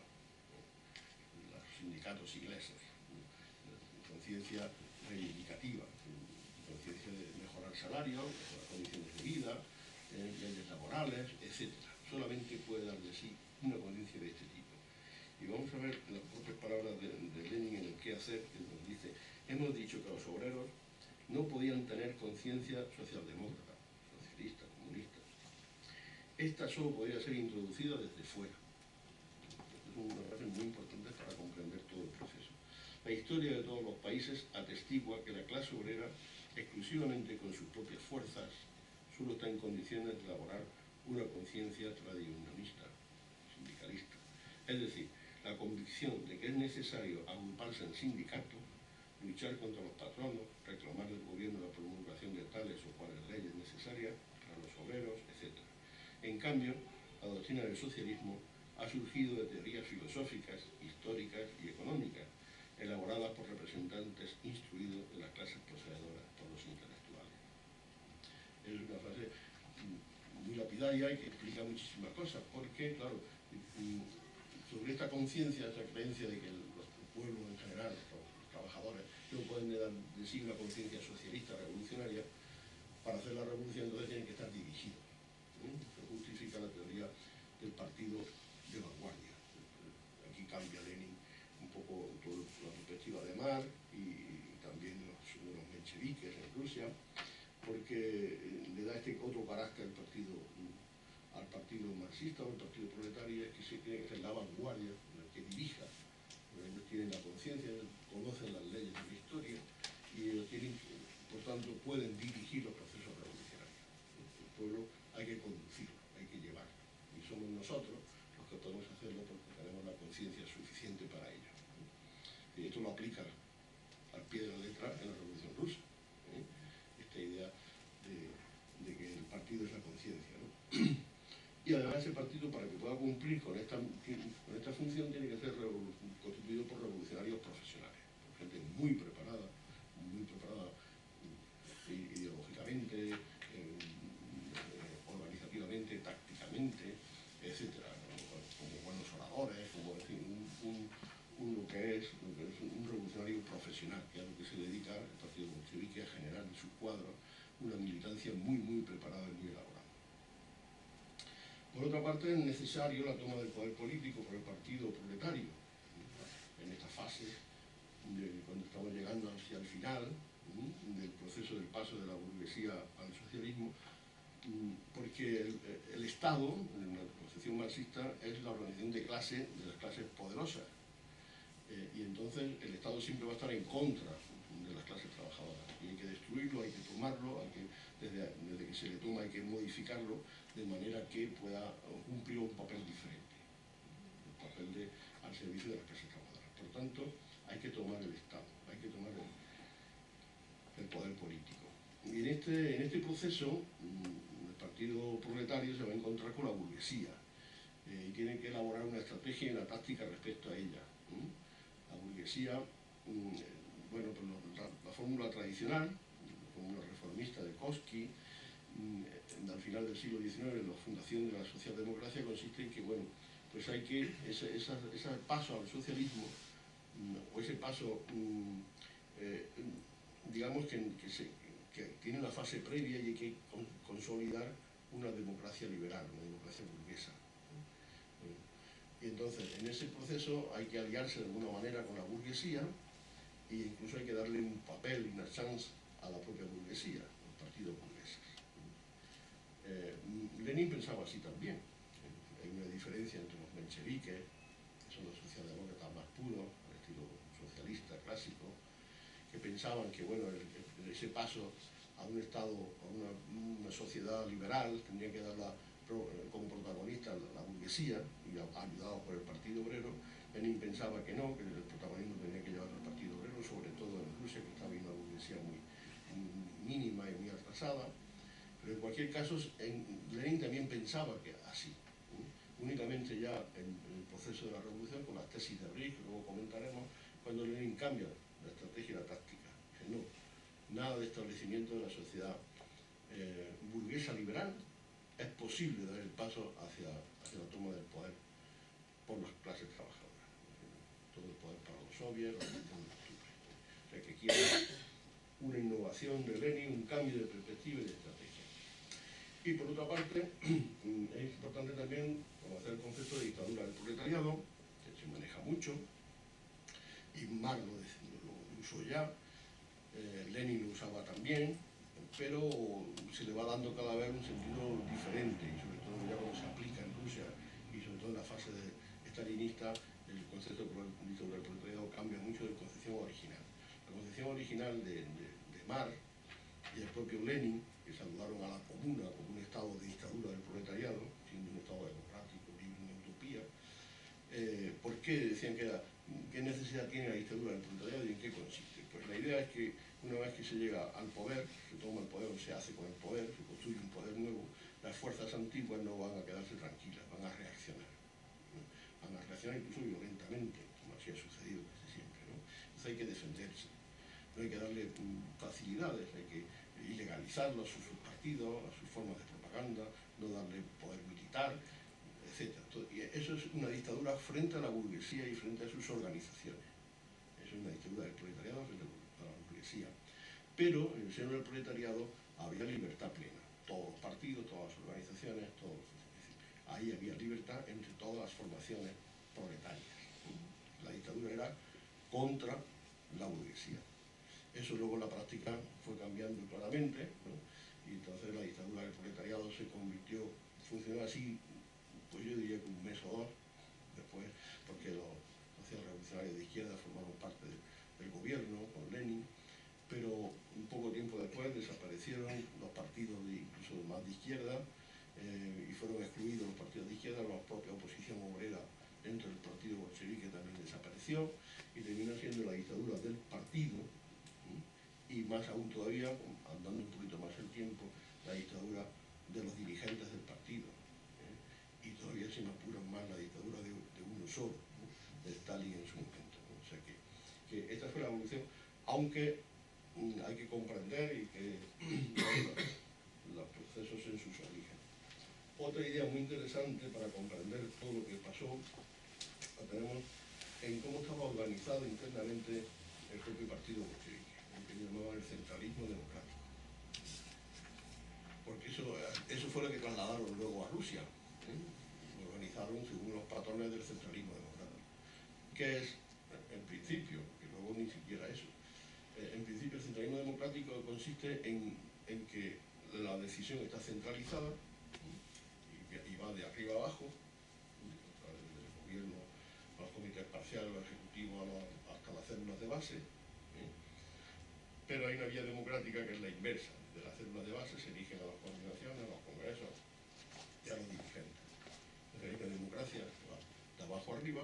los sindicatos ingleses, conciencia reivindicativa, conciencia de mejorar salarios, mejorar condiciones de vida, leyes laborales, etc. Solamente puede dar de sí una conciencia de este tipo. Y vamos a ver las propias palabras de Lenin en el qué hacer, que nos dice: hemos dicho que los obreros no podían tener conciencia socialdemócrata, socialista, comunista. Esta solo podía ser introducida desde fuera. Es una frase muy importante para comprender todo el proceso. La historia de todos los países atestigua que la clase obrera, exclusivamente con sus propias fuerzas, solo está en condiciones de elaborar una conciencia tradiunionista, sindicalista. Es decir, la convicción de que es necesario agruparse en sindicatos, luchar contra los patronos, reclamar del gobierno la promulgación de tales o cuales leyes necesarias para los obreros, etc. En cambio, la doctrina del socialismo ha surgido de teorías filosóficas, históricas y económicas, elaboradas por representantes instruidos de las clases poseedoras por los intelectuales. Es una frase muy lapidaria y que explica muchísimas cosas, porque, claro, sobre esta conciencia, esa creencia de que los pueblos en general, los trabajadores, no pueden dar de sí una conciencia socialista revolucionaria, para hacer la revolución entonces tienen que estar dirigidos. Eso justifica la teoría del partido de vanguardia. Aquí cambia Lenin un poco toda la perspectiva de Marx y también los mencheviques en Rusia, porque le da este otro carácter al partido marxista o al partido proletario, es que se tiene que ser la vanguardia, la que dirija. Ellos tienen la conciencia, conocen las leyes de la historia y ellos por tanto pueden dirigir los procesos revolucionarios. El pueblo hay que conducirlo, hay que llevarlo, y somos nosotros los que podemos hacerlo porque tenemos la conciencia suficiente para ello. Y esto lo aplica al pie de la letra en la Revolución Rusa, esta idea de que el partido es la conciencia, ¿no? Y además ese partido, para que pueda cumplir con esta función, tiene que ser constituido por revolucionarios profesionales, por gente muy preparada ideológicamente, organizativamente, tácticamente, etcétera, ¿no? Como buenos oradores, como en fin, lo que es un revolucionario profesional, que es a lo que se dedica el partido bolchevique, a generar en sus cuadros una militancia muy preparada y muy elaborada. Por otra parte, es necesario la toma del poder político por el partido proletario, en esta fase, cuando estamos llegando hacia el final del proceso del paso de la burguesía al socialismo, porque el Estado, en la concepción marxista, es la organización de las clases poderosas, y entonces el Estado siempre va a estar en contra de las clases trabajadoras, y hay que destruirlo, hay que tomarlo, desde que se le toma hay que modificarlo de manera que pueda cumplir un papel diferente, el papel al servicio de las clases trabajadoras. Por tanto, hay que tomar el Estado, hay que tomar el poder político. Y en este proceso, el partido proletario se va a encontrar con la burguesía, y tienen que elaborar una estrategia y una táctica respecto a ella. La burguesía, bueno, pues la fórmula tradicional, la fórmula reformista de Kautsky, al final del siglo XIX, la fundación de la socialdemocracia, consiste en que, bueno, pues hay que, ese paso al socialismo, o ese paso, digamos que tiene una fase previa y hay que consolidar una democracia liberal, una democracia burguesa. Y entonces, en ese proceso hay que aliarse de alguna manera con la burguesía, e incluso hay que darle un papel y una chance a la propia burguesía, al partido burgués. Lenin pensaba así también. Hay una diferencia entre los mencheviques, que son los socialdemócratas más puros, al estilo socialista clásico, que pensaban que, bueno, ese paso a un Estado, a una sociedad liberal, tendría que darla como protagonista la burguesía, y ayudado por el Partido Obrero. Lenin pensaba que no, que el protagonismo tenía que llevar al Partido Obrero, sobre todo en Rusia, que estaba en una burguesía muy mínima y muy atrasada. Pero en cualquier caso, Lenin también pensaba que así. Únicamente ya en el proceso de la revolución, con las tesis de Brick, que luego comentaremos, cuando Lenin cambia la estrategia y la táctica. Dice, no, nada de establecimiento de la sociedad burguesa liberal. Es posible dar el paso hacia la toma del poder por las clases trabajadoras. Todo el poder para los soviets, la revolución de octubre. O sea que aquí hay una innovación de Lenin, un cambio de perspectiva y de estrategia. Y por otra parte, es importante también conocer el concepto de dictadura del proletariado, que se maneja mucho, y Marx lo usó ya, Lenin lo usaba también, pero se le va dando cada vez un sentido diferente, y sobre todo ya cuando se aplica en Rusia, y sobre todo en la fase estalinista, el concepto de dictadura del proletariado cambia mucho de concepción original. La concepción original de Marx y el propio Lenin, que saludaron a la comuna como un estado de dictadura del proletariado, siendo un estado democrático, libre, una utopía. ¿Por qué decían qué necesidad tiene la dictadura del proletariado y en qué consiste? Pues la idea es que una vez que se llega al poder, se toma el poder o se hace con el poder, se construye un poder nuevo, las fuerzas antiguas no van a quedarse tranquilas, van a reaccionar. ¿No? Van a reaccionar incluso violentamente, como así ha sucedido casi siempre, ¿no? Entonces hay que defenderse, no hay que darle facilidades, hay que ilegalizarlo a sus partidos, a sus formas de propaganda, no darle poder militar, etc. Y eso es una dictadura frente a la burguesía y frente a sus organizaciones. Eso es una dictadura del proletariado frente a la burguesía. Pero en el seno del proletariado había libertad plena. Todos los partidos, todas las organizaciones, ahí había libertad entre todas las formaciones proletarias. La dictadura era contra la burguesía. Eso luego en la práctica fue cambiando claramente, ¿no? Y entonces la dictadura del proletariado se convirtió, funcionó así, pues yo diría que un mes o dos después, porque los socialrevolucionarios de izquierda formaron parte del gobierno con Lenin, pero un poco tiempo después desaparecieron los partidos incluso más de izquierda, y fueron excluidos los partidos de izquierda, la propia oposición obrera dentro del partido bolchevique también desapareció, y terminó siendo la dictadura del partido, y más aún todavía, andando un poquito más el tiempo, la dictadura de los dirigentes del partido, y todavía se me apuran más la dictadura de uno solo, ¿no? De Stalin en su momento, ¿no? O sea que esta fue la evolución, aunque hay que comprender y que los procesos en sus orígenes. Otra idea muy interesante para comprender todo lo que pasó, la tenemos en cómo estaba organizado internamente el propio partido bolchevique, el que llamaban el centralismo democrático. Porque eso fue lo que trasladaron luego a Rusia, organizaron según los patrones del centralismo democrático. ¿Qué es, en principio, que luego ni siquiera eso? En principio, el centralismo democrático consiste en que la decisión está centralizada y va de arriba abajo, desde el gobierno a los comités parciales, al ejecutivo, hasta las células de base. Pero hay una vía democrática que es la inversa. De las células de base se eligen a las coordinaciones, a los congresos y a los dirigentes. Entonces hay una democracia que va de abajo arriba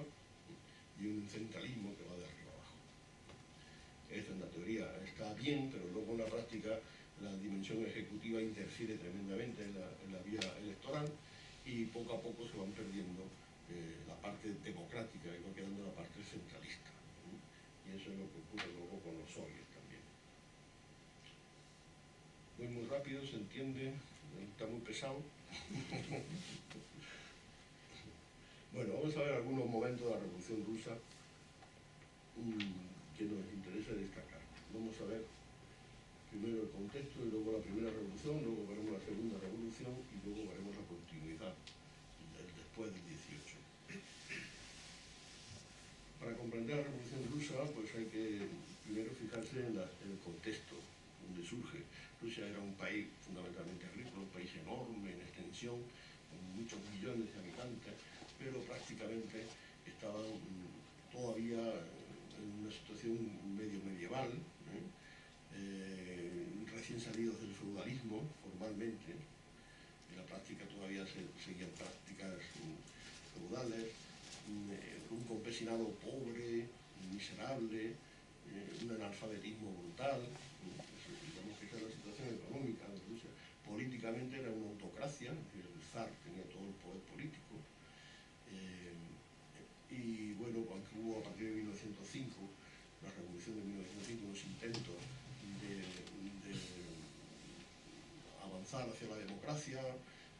y un centralismo que va de arriba abajo. Esto en la teoría está bien, pero luego en la práctica la dimensión ejecutiva interfiere tremendamente en la vía electoral y poco a poco se van perdiendo la parte democrática y va quedando la parte centralista. Y eso es lo que ocurre luego con los soviets también. Muy rápido, se entiende, está muy pesado. Bueno, vamos a ver algunos momentos de la Revolución Rusa que nos interesa destacar. Vamos a ver primero el contexto y luego la primera revolución, luego veremos la segunda revolución y luego veremos la continuidad después del 18. Para comprender la Revolución Rusa, pues hay que primero fijarse en el contexto donde surge. Rusia era un país fundamentalmente agrícola, un país enorme en extensión, con muchos millones de habitantes, pero prácticamente estaban todavía en una situación medio medieval, recién salidos del feudalismo formalmente. En la práctica todavía seguían prácticas feudales, un campesinado pobre, miserable, un analfabetismo brutal. Digamos que esa es la situación económica de Rusia. Políticamente era una autocracia, el zar tenía todo el poder político. Y bueno, aunque hubo a partir de 1905, la revolución de 1905, unos intentos de avanzar hacia la democracia.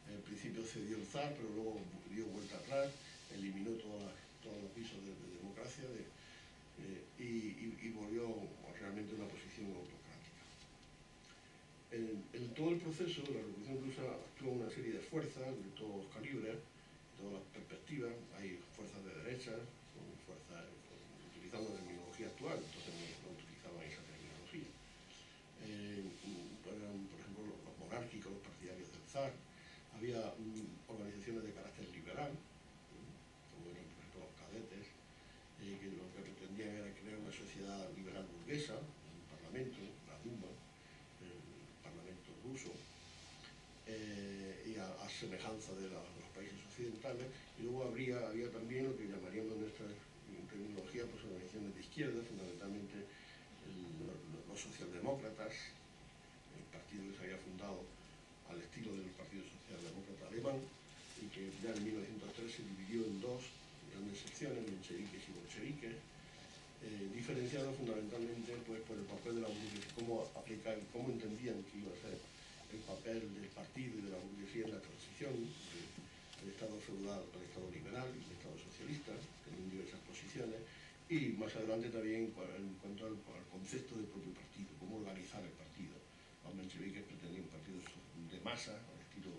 En principio cedió el zar, pero luego dio vuelta atrás, eliminó todos los visos de democracia y volvió realmente a una posición autocrática. En todo el proceso de la Revolución Rusa actuó una serie de fuerzas de todos los calibres, de todas las perspectivas. Hay fuerzas de derecha, utilizando la terminología actual, entonces no utilizaban esa terminología. Por ejemplo, los monárquicos, los partidarios del zar. Había organizaciones de carácter liberal, como eran, por ejemplo, los cadetes, que lo que pretendían era crear una sociedad liberal burguesa, un parlamento, la Duma, el parlamento ruso, y a semejanza de los países occidentales. Y luego había también lo que llamaríamos en nuestra terminología, pues, organizaciones de izquierda, fundamentalmente los socialdemócratas, el partido que se había fundado al estilo del Partido Socialdemócrata Alemán, y que ya en 1903 se dividió en dos grandes secciones, mencheviques y bolcheviques, diferenciados fundamentalmente pues, por el papel de la burguesía, cómo entendían que iba a ser el papel del partido y de la burguesía en la transición del Estado feudal al Estado liberal y del Estado socialista, tenían diversas posiciones, y más adelante también en cuanto al concepto del propio partido, cómo organizar el partido. Los mencheviques pretendían un partido de masa, al estilo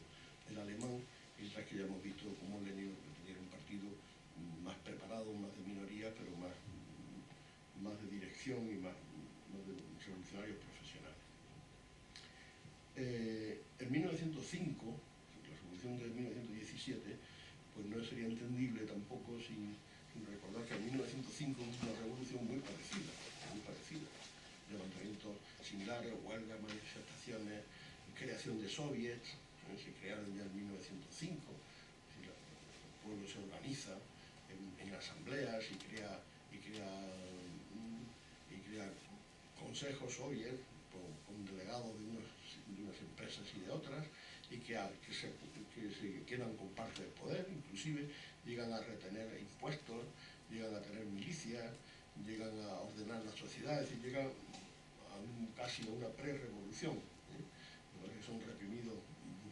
del alemán, mientras que ya hemos visto cómo Lenin pretendía un partido más preparado, más de minoría, pero más de dirección y más de revolucionarios profesionales. En 1905, la revolución de 1917, pues no sería entendible tampoco sin recordar que en 1905 hubo una revolución muy parecida. Levantamientos similares, huelgas, manifestaciones, creación de soviets, se crearon ya en 1905, el pueblo se organiza en asambleas y crea consejos soviets con delegados de unas empresas y de otras, y que se quedan con parte del poder, inclusive llegan a retener impuestos, llegan a tener milicias, llegan a ordenar la sociedad, es decir, llegan casi a una pre-revolución, que son reprimidos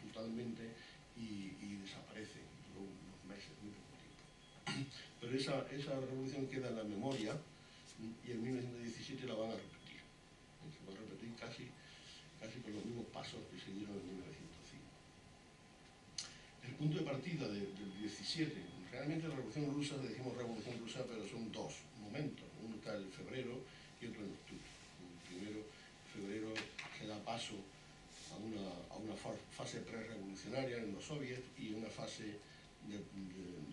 brutalmente y desaparecen durante unos meses, muy poco tiempo. Pero esa revolución queda en la memoria y en 1917 la van a repetir. Se van a repetir casi con los mismos pasos que se dieron en 1905. El punto de partida del 17 Realmente la Revolución Rusa, le decimos Revolución Rusa, pero son dos momentos. Uno está en febrero y otro en octubre. Primero, en febrero se da paso a una fase pre-revolucionaria en los soviets y una fase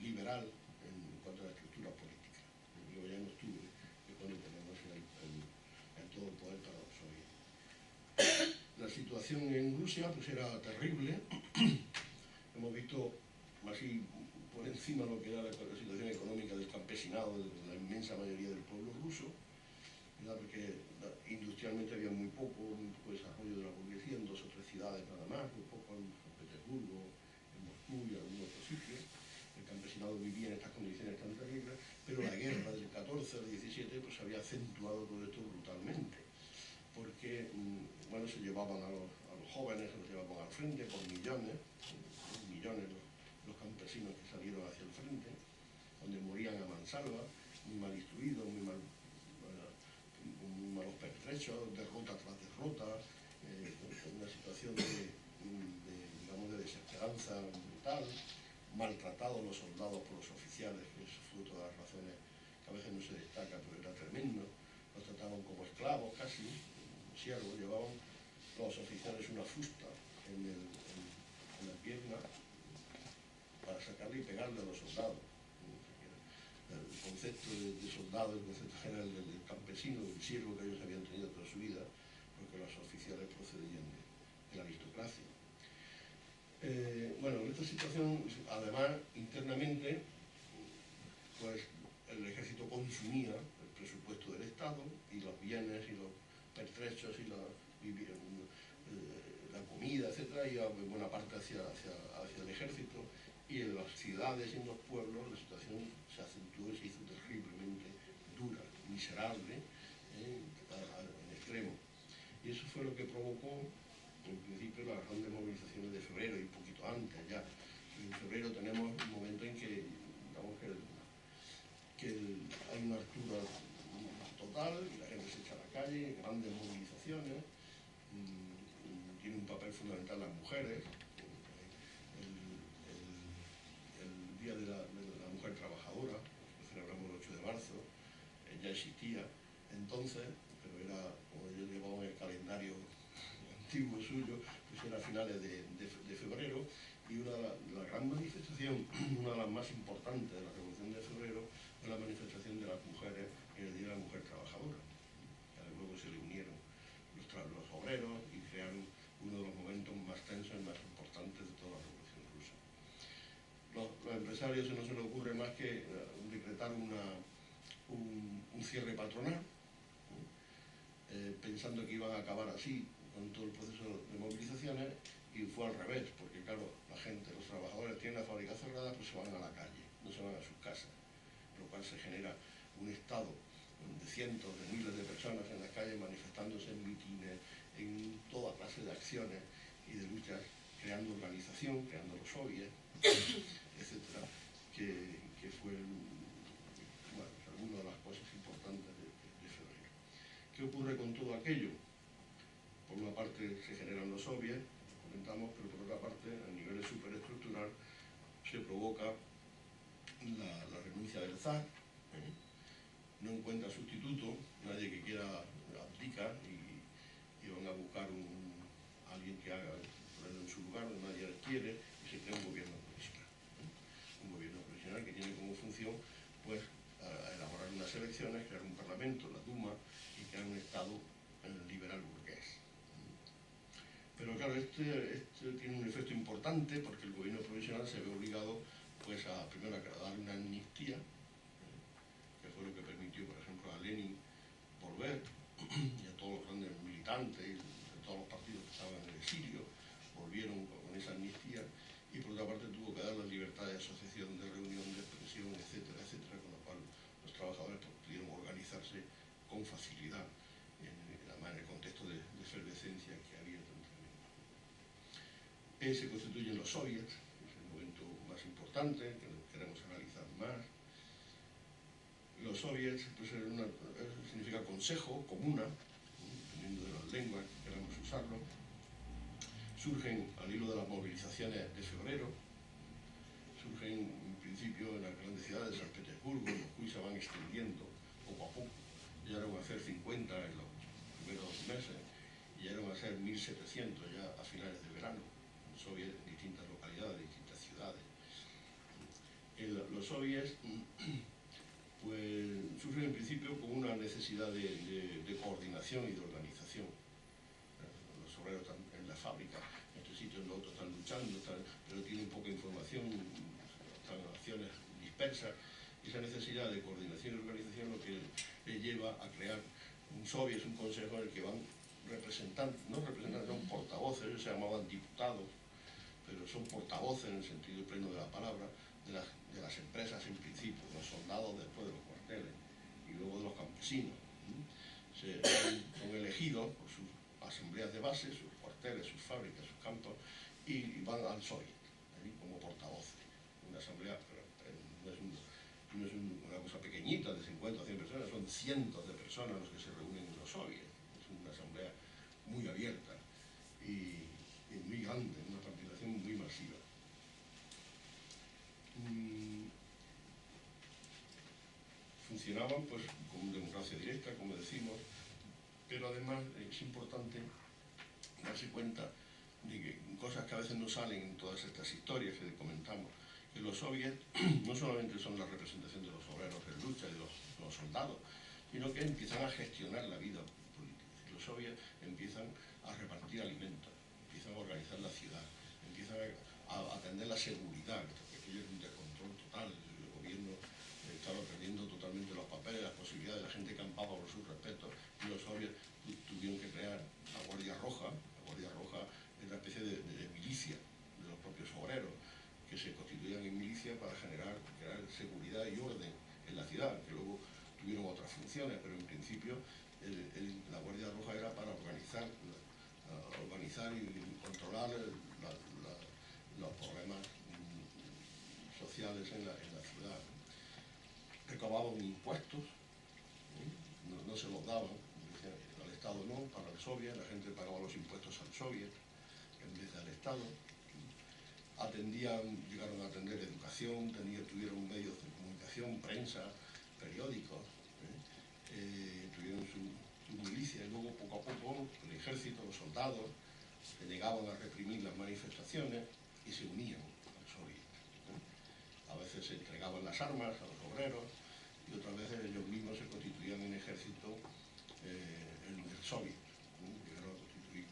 liberal en cuanto a la estructura política. Y luego ya en octubre es cuando tenemos el todo el poder para los soviets. La situación en Rusia pues era terrible. Hemos visto así por encima lo que era la situación económica del campesinado, de la inmensa mayoría del pueblo ruso, ¿verdad? Porque industrialmente había muy poco desarrollo de la burguesía en 2 o 3 ciudades nada más, muy poco en San Petersburgo, en Moscú y en algún otro sitio. El campesinado vivía en estas condiciones tan terribles, pero la guerra del 14 al 17 pues había acentuado todo esto brutalmente, porque bueno, se llevaban a los jóvenes, se los llevaban al frente por millones los campesinos que salieron hacia el frente, donde morían a mansalva, muy mal instruidos, muy malos pertrechos, derrota tras derrota, una situación digamos, de desesperanza brutal, maltratados los soldados por los oficiales, que es fruto de las razones que a veces no se destaca, pero era tremendo. Los trataban como esclavos casi, siervos, llevaban los oficiales una fusta en la pierna para sacarle y pegarle a los soldados. El concepto de soldado, el concepto era el del campesino, del siervo que ellos habían tenido toda su vida, porque los oficiales procedían de la aristocracia. Bueno, en esta situación, además, internamente, pues el ejército consumía el presupuesto del Estado y los bienes y los pertrechos y la comida, etcétera, iba en buena parte hacia el ejército, y en las ciudades y en los pueblos la situación se acentuó y se hizo terriblemente dura, miserable, en extremo. Y eso fue lo que provocó, en principio, las grandes movilizaciones de febrero y un poquito antes ya. En febrero tenemos un momento en que, digamos que hay una altura total y la gente se echa a la calle, grandes movilizaciones. Tiene un papel fundamental las mujeres. El Día de la Mujer Trabajadora, que celebramos el 8 de marzo, ya existía entonces, pero era, como ellos llevaban el calendario antiguo suyo, pues era a finales de febrero, y la gran manifestación, una de las más importantes de la Revolución de Febrero, fue la manifestación de las mujeres en el Día de la Mujer Trabajadora. Luego se le unieron los obreros y crearon uno de los momentos más tensos y más importantes de toda la Revolución Rusa. Los empresarios no se les ocurre más que decretar un cierre patronal, pensando que iban a acabar así con todo el proceso de movilizaciones, y fue al revés, porque claro, la gente, los trabajadores tienen la fábrica cerrada, pues se van a la calle, no se van a sus casas, lo cual se genera un estado de cientos de miles de personas en las calles manifestándose en mítines, en toda clase de acciones y de luchas, creando organización, creando los soviets, etcétera, que fue una de las cosas importantes de febrero. ¿Qué ocurre con todo aquello? Por una parte se generan los soviets, comentamos, pero por otra parte, a nivel superestructural, se provoca la renuncia del zar, no encuentra sustituto, nadie que quiera abdica y van a buscar alguien que haga, ponerlo en su lugar, nadie quiere, y se crea un gobierno provisional. Un gobierno provisional que tiene como función, pues, elaborar unas elecciones, crear un parlamento, la Duma, y crear un Estado liberal burgués. Pero claro, este tiene un efecto importante porque el gobierno provisional se ve obligado, pues, primero a dar una amnistía, que fue lo que permitió, por ejemplo, a Lenin volver, y a todos los grandes militantes y de todos los partidos que estaban en el exilio, volvieron con esa amnistía, y por otra parte tuvo que dar la libertad de asociación, de reunión, de expresión, etcétera, etcétera, con lo cual los trabajadores pudieron organizarse con facilidad, además en el contexto de efervescencia que había tan tremendo. Se constituyen los soviets, es el momento más importante, que queremos analizar más. Los soviets, pues, significa consejo, comuna, dependiendo de las lenguas que queramos usarlo. Surgen al hilo de las movilizaciones de febrero, surgen en principio en las grandes ciudades de San Petersburgo, Moscú, se van extendiendo poco a poco. Llegaron a ser 50 en los primeros meses y llegaron a ser 1700 ya a finales de verano. Los soviets en distintas localidades, distintas ciudades. Los soviets pues surgen en principio con una necesidad de coordinación y de organización. Los obreros están en la fábrica, en este sitio, en lo otro están luchando, pero tienen poca información, están en acciones dispersas, y esa necesidad de coordinación y organización lo que les lleva a crear un soviet, un consejo en el que van representantes, no representantes, son portavoces, ellos se llamaban diputados, pero son portavoces en el sentido pleno de la palabra, de las empresas en principio, de los soldados después de los cuarteles, y luego de los campesinos. Son elegidos por sus asambleas de base, sus cuarteles, sus fábricas, sus campos, y van al soviet, como portavoces. Una asamblea no es una cosa pequeñita de 50 o 100 personas, son cientos de personas los que se reúnen en los soviets. Es una asamblea muy abierta y muy grande, una participación muy masiva. Funcionaban pues con democracia directa, como decimos, pero además es importante darse cuenta de que cosas que a veces no salen en todas estas historias que comentamos, que los soviets no solamente son la representación de los obreros en lucha y de los soldados, sino que empiezan a gestionar la vida política. Los soviets empiezan a repartir alimentos, empiezan a organizar la ciudad, empiezan a atender la seguridad, porque aquello es un descontrol total. El gobierno estaba perdiendo totalmente los papeles, las posibilidades, la gente campaba por sus respetos, y los soviets tuvieron que crear la Guardia Roja. La Guardia Roja es una especie de milicia de los propios obreros, que se constituían en milicia para crear seguridad y orden en la ciudad, que luego tuvieron otras funciones, pero en principio la Guardia Roja era para organizar y controlar los problemas sociales en la ciudad. Recababan impuestos, no se los daban, al Estado no, para el soviet, la gente pagaba los impuestos al soviet en vez del Estado. Llegaron a atender educación, tuvieron medios de comunicación, prensa, periódicos, tuvieron su milicia, y luego poco a poco el ejército, los soldados, se negaban a reprimir las manifestaciones y se unían al soviet. A veces se entregaban las armas a los obreros y otras veces ellos mismos se constituían en ejército en el soviet. Llegaron a constituir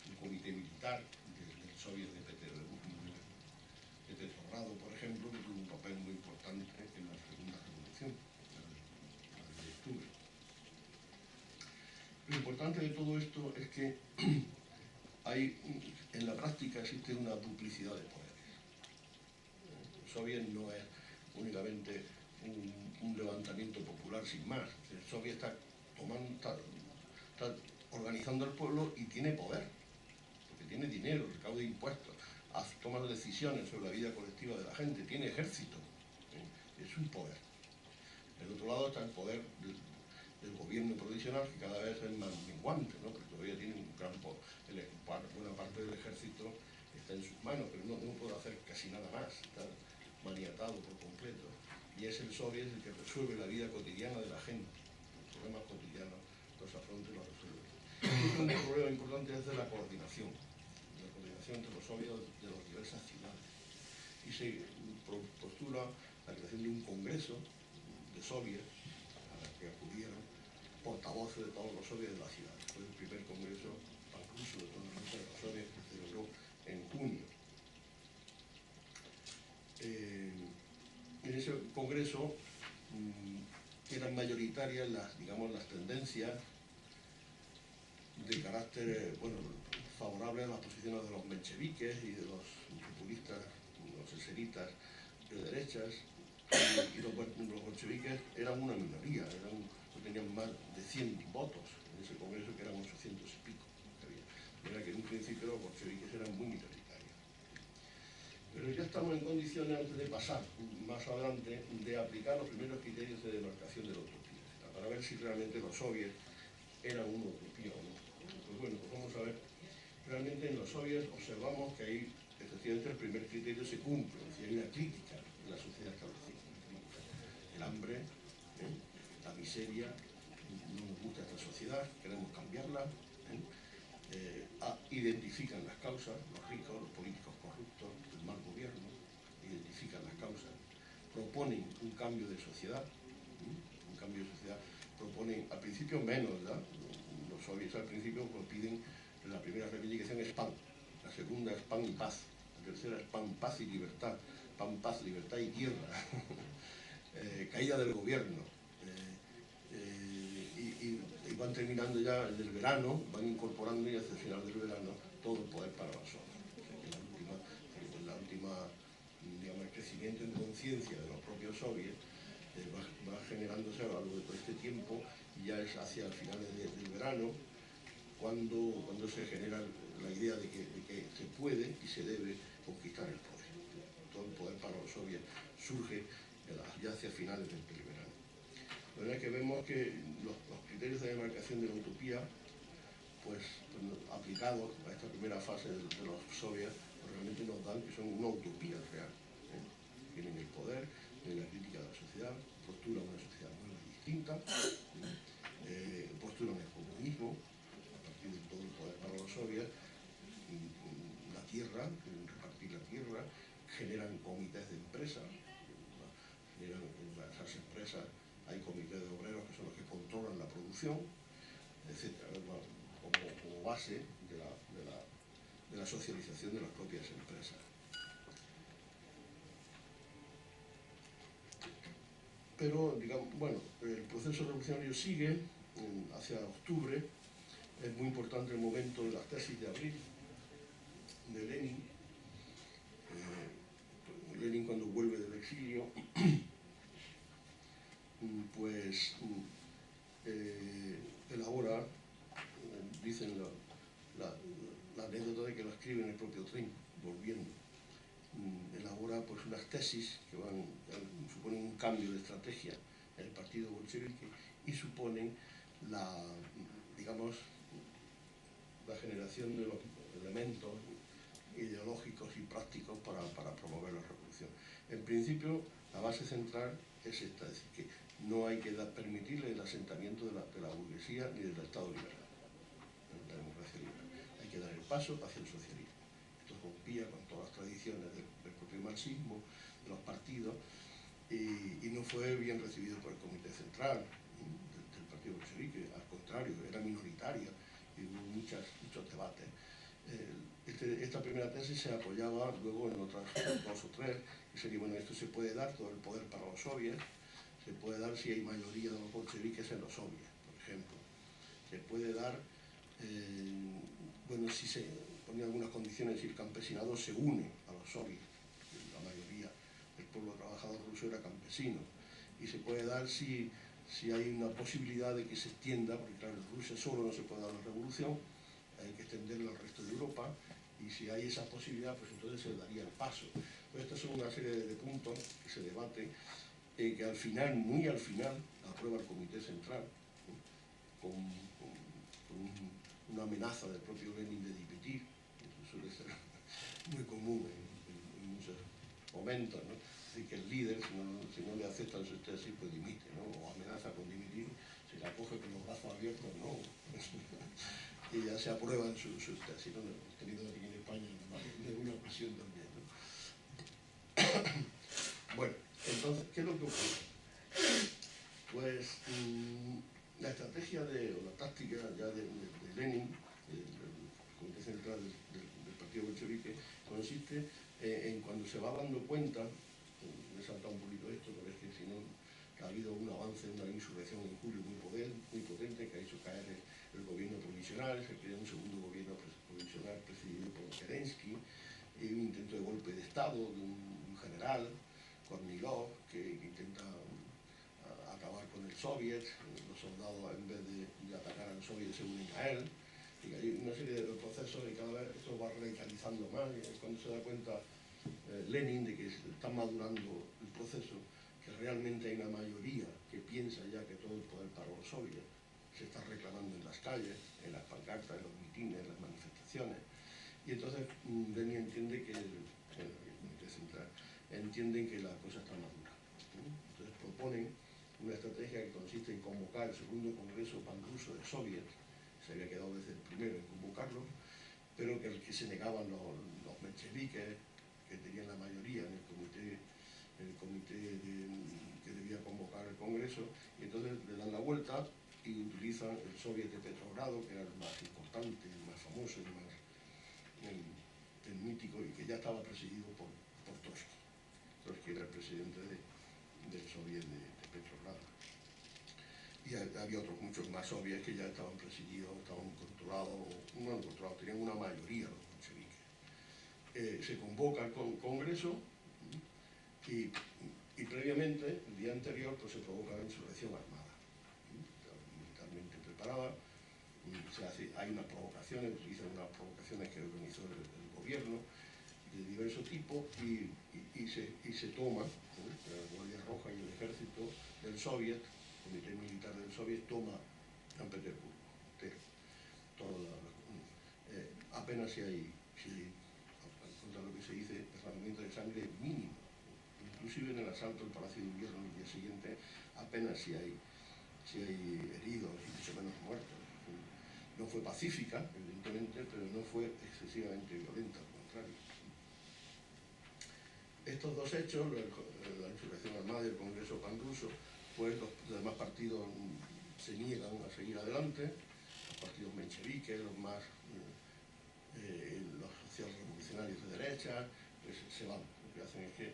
un comité militar del soviet de Petrogrado, por ejemplo, que tuvo un papel muy importante en la Segunda Revolución, la de octubre. Lo importante de todo esto es que en la práctica existe una duplicidad de poderes. El soviet no es únicamente un levantamiento popular sin más. El soviet está organizando al pueblo y tiene poder, porque tiene dinero, recauda impuestos, toma decisiones sobre la vida colectiva de la gente, tiene ejército, es un poder. Del otro lado está el poder del gobierno provisional, que cada vez es más menguante, ¿no? Porque todavía tiene un campo, buena parte del ejército está en sus manos, pero no puede hacer casi nada más, está maniatado por completo, y es el soviet el que resuelve la vida cotidiana de la gente, los problemas cotidianos los afronta y los resuelve. Un problema importante es de la coordinación entre los soviets de las diversas ciudades, y se postula la creación de un congreso de soviets a la que acudieron portavoces de todos los soviets de la ciudad. Fue el primer congreso incluso de todos los soviets que se celebró en junio. En ese congreso eran mayoritarias las tendencias de carácter favorable a las posiciones de los mencheviques y de los populistas, los eseritas de derechas, y los bolcheviques eran una minoría, no tenían más de 100 votos en ese congreso, que eran 800 y pico que había. Era que en un principio los bolcheviques eran muy minoritarios. Pero ya estamos en condiciones, antes de pasar más adelante, de aplicar los primeros criterios de demarcación de la utopía, para ver si realmente los soviets eran una utopía o no. Pues bueno, pues vamos a ver. Realmente en los soviets observamos que ahí, efectivamente, el primer criterio se cumple, es decir, hay una crítica de la sociedad establecida. miseria, no nos gusta esta sociedad, queremos cambiarla. Identifican las causas, los ricos, los políticos corruptos, el mal gobierno, identifican las causas, proponen un cambio de sociedad, proponen al principio menos, ¿verdad? Los soviets al principio pues, piden, la primera reivindicación es pan, la segunda es pan y paz, la tercera es pan, paz y libertad, pan, paz, libertad y tierra, caída del gobierno, y van terminando ya en el verano, van incorporando ya hacia el final del verano todo el poder para los hombres. O sea, que la última, digamos, el crecimiento en conciencia de los propios soviets va generándose a lo largo de todo este tiempo, y ya es hacia el final del verano cuando se genera la idea de que se puede y se debe conquistar el poder. Todo el poder para los soviets surge ya hacia finales del verano. De manera que vemos que los criterios de demarcación de la utopía, pues aplicados a esta primera fase de los soviets, pues realmente nos dan que son una utopía real. Tienen el poder, tienen la crítica de la sociedad, postulan una sociedad nueva y distinta, postulan el comunismo, a partir de todo el poder para los soviets, la tierra, repartir la tierra, generan comités de empresas, generan en esas empresas hay comités de obreros que son los que controlan la producción, etc., como base de la socialización de las propias empresas. Pero, digamos, bueno, el proceso revolucionario sigue hacia octubre. Es muy importante el momento de las tesis de abril de Lenin. Lenin, cuando vuelve del exilio, pues elabora, dicen la anécdota de que la escribe en el propio tren, volviendo. Elabora pues unas tesis que suponen un cambio de estrategia en el partido bolchevique y suponen digamos, la generación de los elementos ideológicos y prácticos para promover la revolución. En principio, la base central es esta, es decir, que no hay que permitirle el asentamiento de la burguesía ni del Estado liberal, de la democracia liberal. Hay que dar el paso hacia el socialismo. Esto rompía con todas las tradiciones del propio marxismo, de los partidos, y no fue bien recibido por el Comité Central del Partido Bolchevique, al contrario, era minoritaria y hubo muchos debates. Esta primera tesis se apoyaba luego en otras dos o tres, que sería, bueno, esto se puede dar, todo el poder para los soviets, se puede dar si hay mayoría de los bolcheviques en los soviets, por ejemplo. Se puede dar, bueno, si se ponen algunas condiciones, si el campesinado se une a los soviets, la mayoría del pueblo trabajador ruso era campesino, y se puede dar si hay una posibilidad de que se extienda, porque claro, en Rusia solo no se puede dar la revolución, hay que extenderla al resto de Europa, y si hay esa posibilidad, pues entonces se daría el paso. Pues estas son una serie de puntos que se debaten, que al final, muy al final, aprueba el Comité Central, con una amenaza del propio Lenin de dimitir, que suele ser muy común en muchos momentos, ¿no? Es decir, que el líder, si no le aceptan sus tesis, pues dimite, ¿no? O amenaza con dimitir, se la coge con los brazos abiertos, ¿no? Y ya se aprueban sus tesis, ¿no? Hemos tenido aquí en España en una ocasión también, ¿no? Bueno, entonces, ¿qué es lo que ocurre? Pues la estrategia o la táctica ya de Lenin, del Comité Central del Partido Bolchevique, consiste en cuando se va dando cuenta, me he saltado un poquito esto, pero es que si no, ha habido un avance, una insurrección en julio muy potente, que ha hecho caer el gobierno provisional, se crea un segundo gobierno provisional presidido por Kerensky, y un intento de golpe de Estado de un general, Kornilov, que intenta acabar con el soviet, los soldados en vez de atacar al soviet se unen a él, y hay una serie de procesos y cada vez esto va radicalizando más, y es cuando se da cuenta Lenin de que está madurando el proceso, que realmente hay una mayoría que piensa ya que todo el poder para los soviets se está reclamando en las calles, en las pancartas, en los mitines, en las manifestaciones, y entonces Lenin entiende que entienden que la cosa está madura, ¿no? Entonces proponen una estrategia que consiste en convocar el segundo Congreso Panruso de Soviets, se había quedado desde el primero en convocarlo, pero que el que se negaban los mencheviques, que tenían la mayoría en el comité que debía convocar el Congreso, y entonces le dan la vuelta y utilizan el Soviet de Petrogrado, que era el más importante, el más famoso, el mítico, y que ya estaba presidido por Trotsky. Trotsky era el presidente del Soviet de Petrogrado. Y había otros muchos más soviets que ya estaban presididos, estaban controlados, tenían una mayoría los bolcheviques. Se convoca el Congreso y previamente, el día anterior, pues se provoca la insurrección armada, militarmente preparada. Hay unas provocaciones, utilizan unas provocaciones que organizó el gobierno de diverso tipo y se toma, la Guardia Roja y el ejército del Soviet, el comité militar del Soviet, toma San Petersburgo entero. Apenas si hay, contra lo que se dice, derramamiento de sangre mínimo. Inclusive en el asalto al Palacio de Invierno el día siguiente, apenas si hay heridos y mucho menos muertos. No fue pacífica, evidentemente, pero no fue excesivamente violenta, al contrario. Estos dos hechos, la insurrección armada y el Congreso Panruso, pues los demás partidos se niegan a seguir adelante, los partidos mencheviques, los socialrevolucionarios de derecha, pues se van. Lo que hacen es que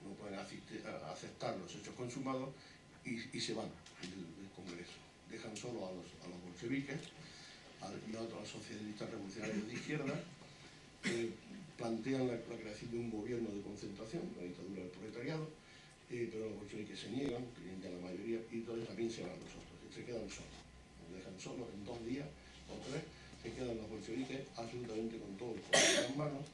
no pueden aceptar los hechos consumados y se van del Congreso. Dejan solo a los bolcheviques y a otros socialistas revolucionarios de izquierda, plantean la creación de un gobierno de concentración, la dictadura del proletariado, pero los bolcheviques se niegan, tienen ya la mayoría, y entonces también se van los otros, y se quedan solos. Los dejan solos en 2 días o 3, se quedan los bolcheviques absolutamente con todo el poder en las manos,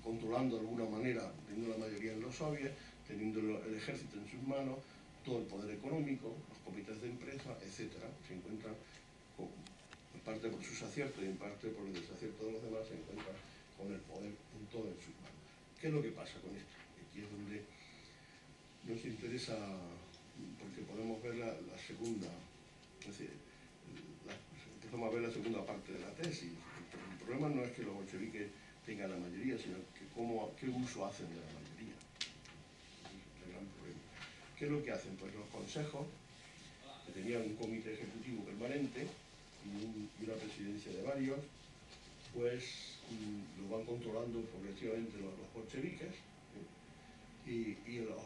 controlando de alguna manera, teniendo la mayoría en los soviets, teniendo el ejército en sus manos, todo el poder económico, los comités de empresa, etc. Se encuentran, en parte por sus aciertos y en parte por el desacierto de los demás, se encuentran con el poder en todo en sus manos. ¿Qué es lo que pasa con esto? Aquí es donde nos interesa, porque podemos ver la segunda, es decir, empezamos a ver la segunda parte de la tesis. El problema no es que los bolcheviques tengan la mayoría, sino que qué uso hacen de la mayoría. Es el gran problema. ¿Qué es lo que hacen? Pues los consejos, que tenían un comité ejecutivo permanente y una presidencia de varios, pues lo van controlando progresivamente los bolcheviques, y la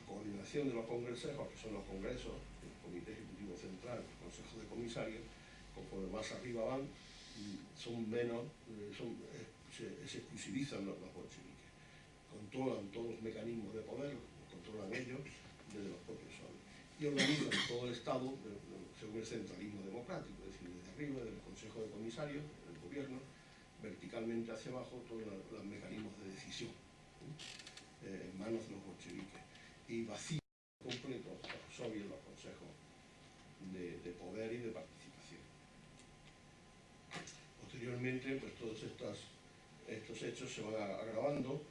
coordinación de los congresos, que son los congresos, el comité ejecutivo central, el consejo de comisarios, conforme más arriba van, son menos, se exclusivizan los bolcheviques. Controlan todos los mecanismos de poder, los controlan ellos desde los propios soviets. Y organizan todo el Estado según el centralismo democrático, es decir, desde arriba, del consejo de comisarios, del gobierno, verticalmente hacia abajo, todos los mecanismos de decisión en manos de los bolcheviques. Y vacían completo a los soviets, los consejos de poder y de participación. Posteriormente, pues todos estos hechos se van agravando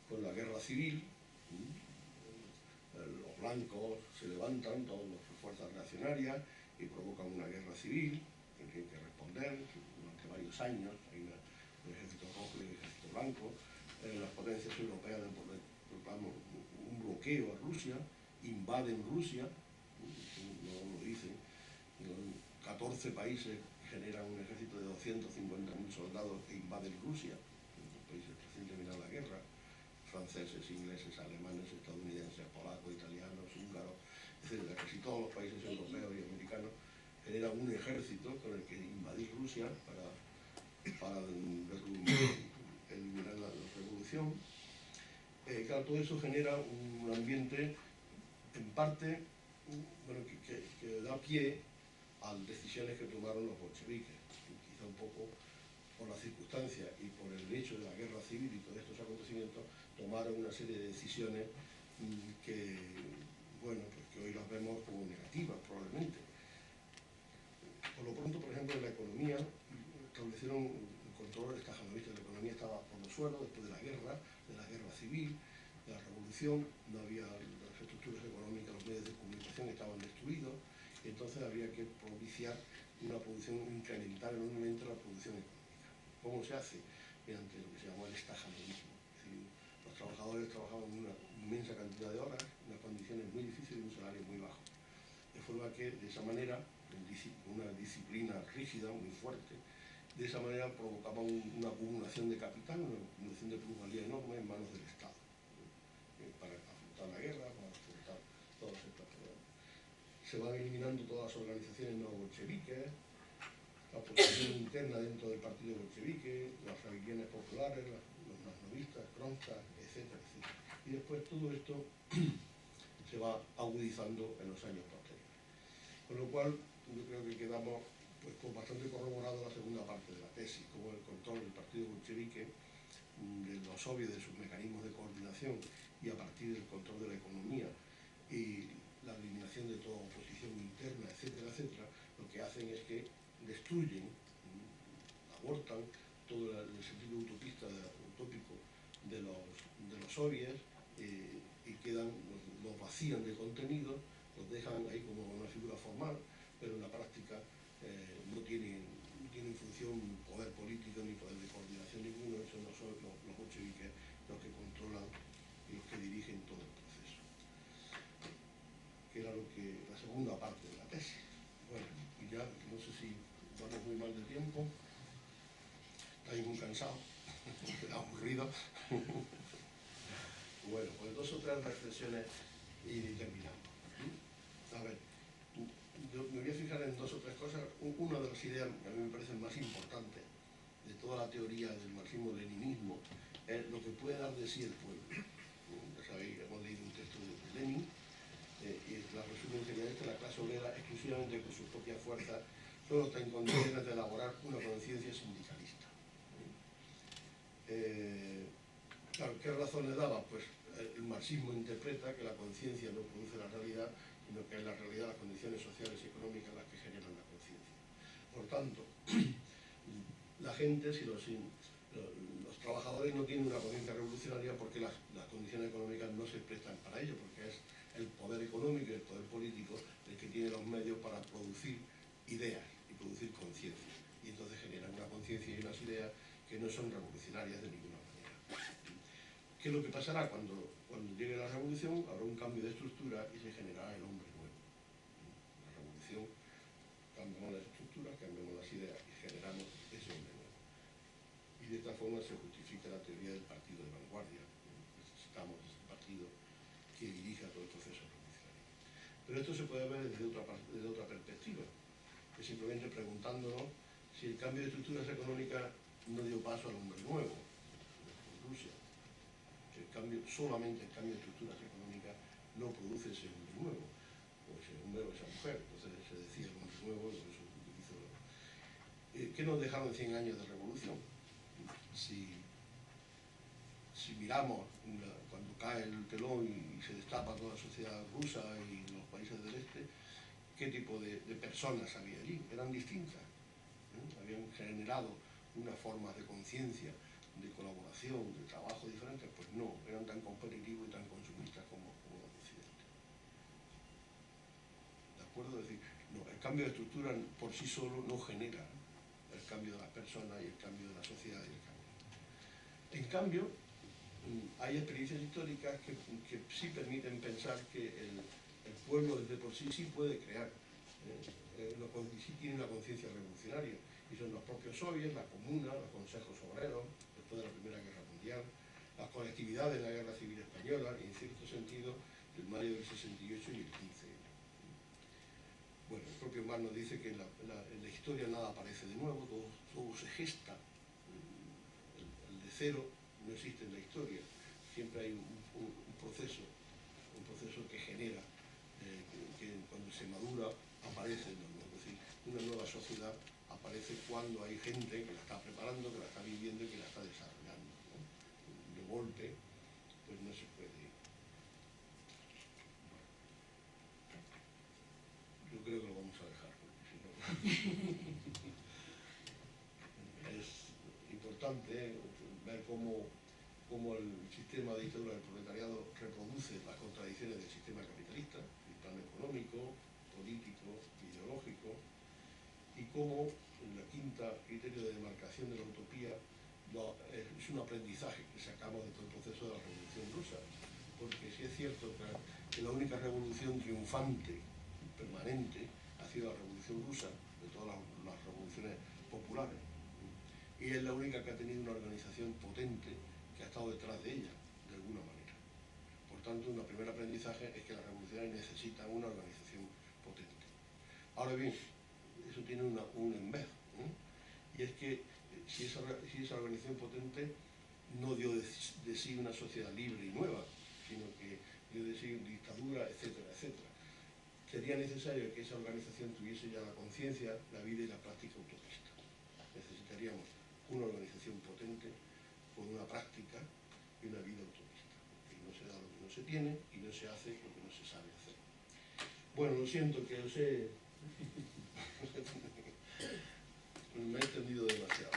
con la guerra civil. Los blancos se levantan, todas las fuerzas reaccionarias, y provocan una guerra civil que tienen que responder durante varios años. Hay un ejército rojo y un ejército blanco. Las potencias europeas proclaman un bloqueo a Rusia, invaden Rusia, no lo dicen, 14 países generan un ejército de 250.000 soldados e invaden Rusia, los países recién terminada la guerra, franceses, ingleses, alemanes, estadounidenses, polacos, italianos, húngaros, etc. Casi todos los países europeos y americanos generan un ejército con el que invadir Rusia para eliminar la revolución. Claro, todo eso genera un ambiente, en parte, que da pie a decisiones que tomaron los bolcheviques, quizá un poco por las circunstancias y por el hecho de la guerra civil y todos estos acontecimientos, tomaron una serie de decisiones que hoy las vemos como negativas, probablemente. Por lo pronto, por ejemplo, en la economía, establecieron el control del cajanavista. La economía estaba por los suelos después de la guerra civil, de la revolución. No había las estructuras económicas, entonces habría que propiciar una producción, incrementar enormemente la producción económica. ¿Cómo se hace? Mediante lo que se llama el estajadorismo. Es decir, los trabajadores trabajaban una inmensa cantidad de horas, en unas condiciones muy difíciles y un salario muy bajo. De forma que, de esa manera, una disciplina rígida, muy fuerte, de esa manera provocaba una acumulación de capital, una acumulación de plusvalía enorme en manos del Estado, para afrontar la guerra, para afrontar todas estas problemas. Se van eliminando todas las organizaciones no bolcheviques, la oposición interna dentro del partido bolchevique, las rebeliones populares, los masnovistas, kronstas, etcétera, etcétera. Y después todo esto se va agudizando en los años posteriores. Con lo cual, yo creo que quedamos pues, con bastante corroborado la segunda parte de la tesis, como el control del partido bolchevique, de los soviets, de sus mecanismos de coordinación y a partir del control de la economía y la eliminación de toda oposición interna, etcétera, etcétera, lo que hacen es que destruyen, abortan todo el sentido utópico de los soviets y quedan, los vacían de contenido, los dejan ahí como una figura formal, pero en la práctica no tienen función, poder político ni poder de coordinación ninguno. Eso no son los bolcheviques los que controlan y los que dirigen todo el proceso, que era la segunda parte de la tesis. Bueno, y ya no sé si vamos muy mal de tiempo, estáis muy cansados, aburridos. Bueno, pues 2 o 3 reflexiones y terminamos. A ver, yo me voy a fijar en 2 o 3 cosas. Una de las ideas que a mí me parecen más importantes de toda la teoría del marxismo-leninismo es lo que puede dar de sí el pueblo. Ya sabéis, hemos leído un texto de Lenin, y la resumen sería la clase obrera, exclusivamente con sus propias fuerzas, solo está en condiciones de elaborar una conciencia sindicalista. Claro, ¿qué razones daba? Pues el marxismo interpreta que la conciencia no produce la realidad, sino que es la realidad, las condiciones sociales y económicas las que generan la conciencia. Por tanto, la gente, si los trabajadores no tienen una conciencia revolucionaria porque las condiciones económicas no se prestan para ello, porque es el poder económico y el poder político el que tiene los medios para producir ideas y producir conciencia. Y entonces generan una conciencia y unas ideas que no son revolucionarias de ninguna manera. ¿Qué es lo que pasará? Cuando llegue la revolución habrá un cambio de estructura y se generará el hombre nuevo. La revolución, cambiamos las estructuras, cambiamos las ideas y generamos ese hombre nuevo. Y de esta forma se justifica la teoría del partido de vanguardia. Necesitamos ese partido que dirija todo el proceso revolucionario. Pero esto se puede ver desde otra perspectiva, que simplemente preguntándonos si el cambio de estructuras económicas no dio paso al hombre nuevo en Rusia. Solamente el cambio de estructuras económicas no produce ese hombre nuevo, o ese hombre o esa mujer. Entonces se decía el hombre nuevo, y por eso utilizo. ¿Qué nos dejaron 100 años de revolución? Si miramos cuando cae el telón y se destapa toda la sociedad rusa y los países del este, ¿qué tipo de personas había allí? Eran distintas, habían generado unas formas de conciencia, de colaboración, de trabajo diferentes. Pues no, eran tan competitivos y tan consumistas como los occidentales. ¿De acuerdo? Es decir, no, el cambio de estructura por sí solo no genera el cambio de las personas y el cambio de la sociedad y el cambio. En cambio, hay experiencias históricas que sí permiten pensar que el pueblo desde por sí puede crear, sí tiene una conciencia revolucionaria, y son los propios soviets, la comuna, los consejos obreros, después de la Primera Guerra Mundial, las colectividades de la Guerra Civil Española, y en cierto sentido el mayo del 68 y el 15. Bueno, el propio Marx nos dice que en la historia nada aparece de nuevo, todo se gesta. El de cero no existe en la historia, siempre hay un proceso que genera, que cuando se madura aparece, ¿no? Es decir, una nueva sociedad aparece cuando hay gente que la está preparando, que la está viviendo y que la está desarrollando, ¿no? De golpe, pues no se puede. Yo creo que lo vamos a dejar, porque si no es importante ver cómo el sistema de dictadura del proletariado reproduce las contradicciones del sistema capitalista, el plano económico, político, político, ideológico, y cómo el quinto criterio de demarcación de la utopía es un aprendizaje que sacamos de todo el proceso de la Revolución Rusa, porque sí es cierto que la única revolución triunfante, permanente, ha sido la Revolución Rusa, de todas las revoluciones populares, y es la única que ha tenido una organización potente que ha estado detrás de ella, de alguna manera. Por tanto, un primer aprendizaje es que las revoluciones necesitan una organización potente. Ahora bien, eso tiene un en vez, y es que si esa organización potente no dio de sí una sociedad libre y nueva, sino que dio de sí dictadura, etcétera, etcétera. Sería necesario que esa organización tuviese ya la conciencia, la vida y la práctica utopista. Necesitaríamos una organización potente con una práctica y una vida utopista. Y no se da lo que no se tiene y no se hace lo que no se sabe hacer. Bueno, lo siento que os he... me he extendido demasiado.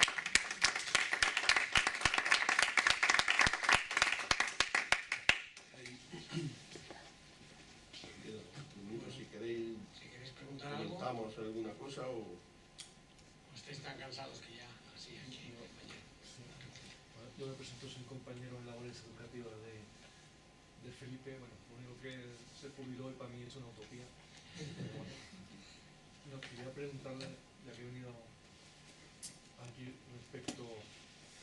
Si queréis preguntar algo, comentamos alguna cosa o estáis tan cansados que ya así aquí, compañero. Bueno, yo me presento, soy compañero en labores educativas de Felipe. Bueno, lo único que se publicó y para mí es una utopía. No, quería preguntarle, ya que he venido aquí respecto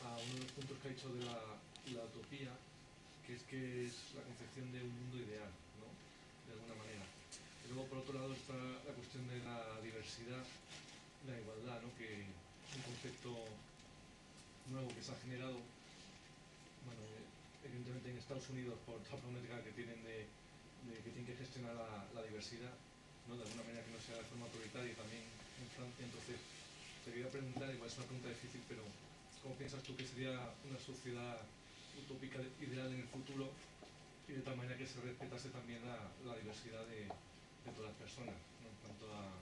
a uno de los puntos que ha dicho de la utopía, que es la concepción de un mundo ideal, ¿no? De alguna manera. Y luego, por otro lado, está la cuestión de la diversidad, la igualdad, ¿no? Que es un concepto nuevo que se ha generado, bueno, evidentemente en Estados Unidos por toda la política que tienen de que tienen que gestionar la diversidad, ¿no? De alguna manera que no sea de forma autoritaria, y también en Francia. Entonces, te quería preguntar, igual es una pregunta difícil, pero ¿cómo piensas tú que sería una sociedad utópica ideal en el futuro, y de tal manera que se respetase también la diversidad de todas las personas, ¿no? En cuanto a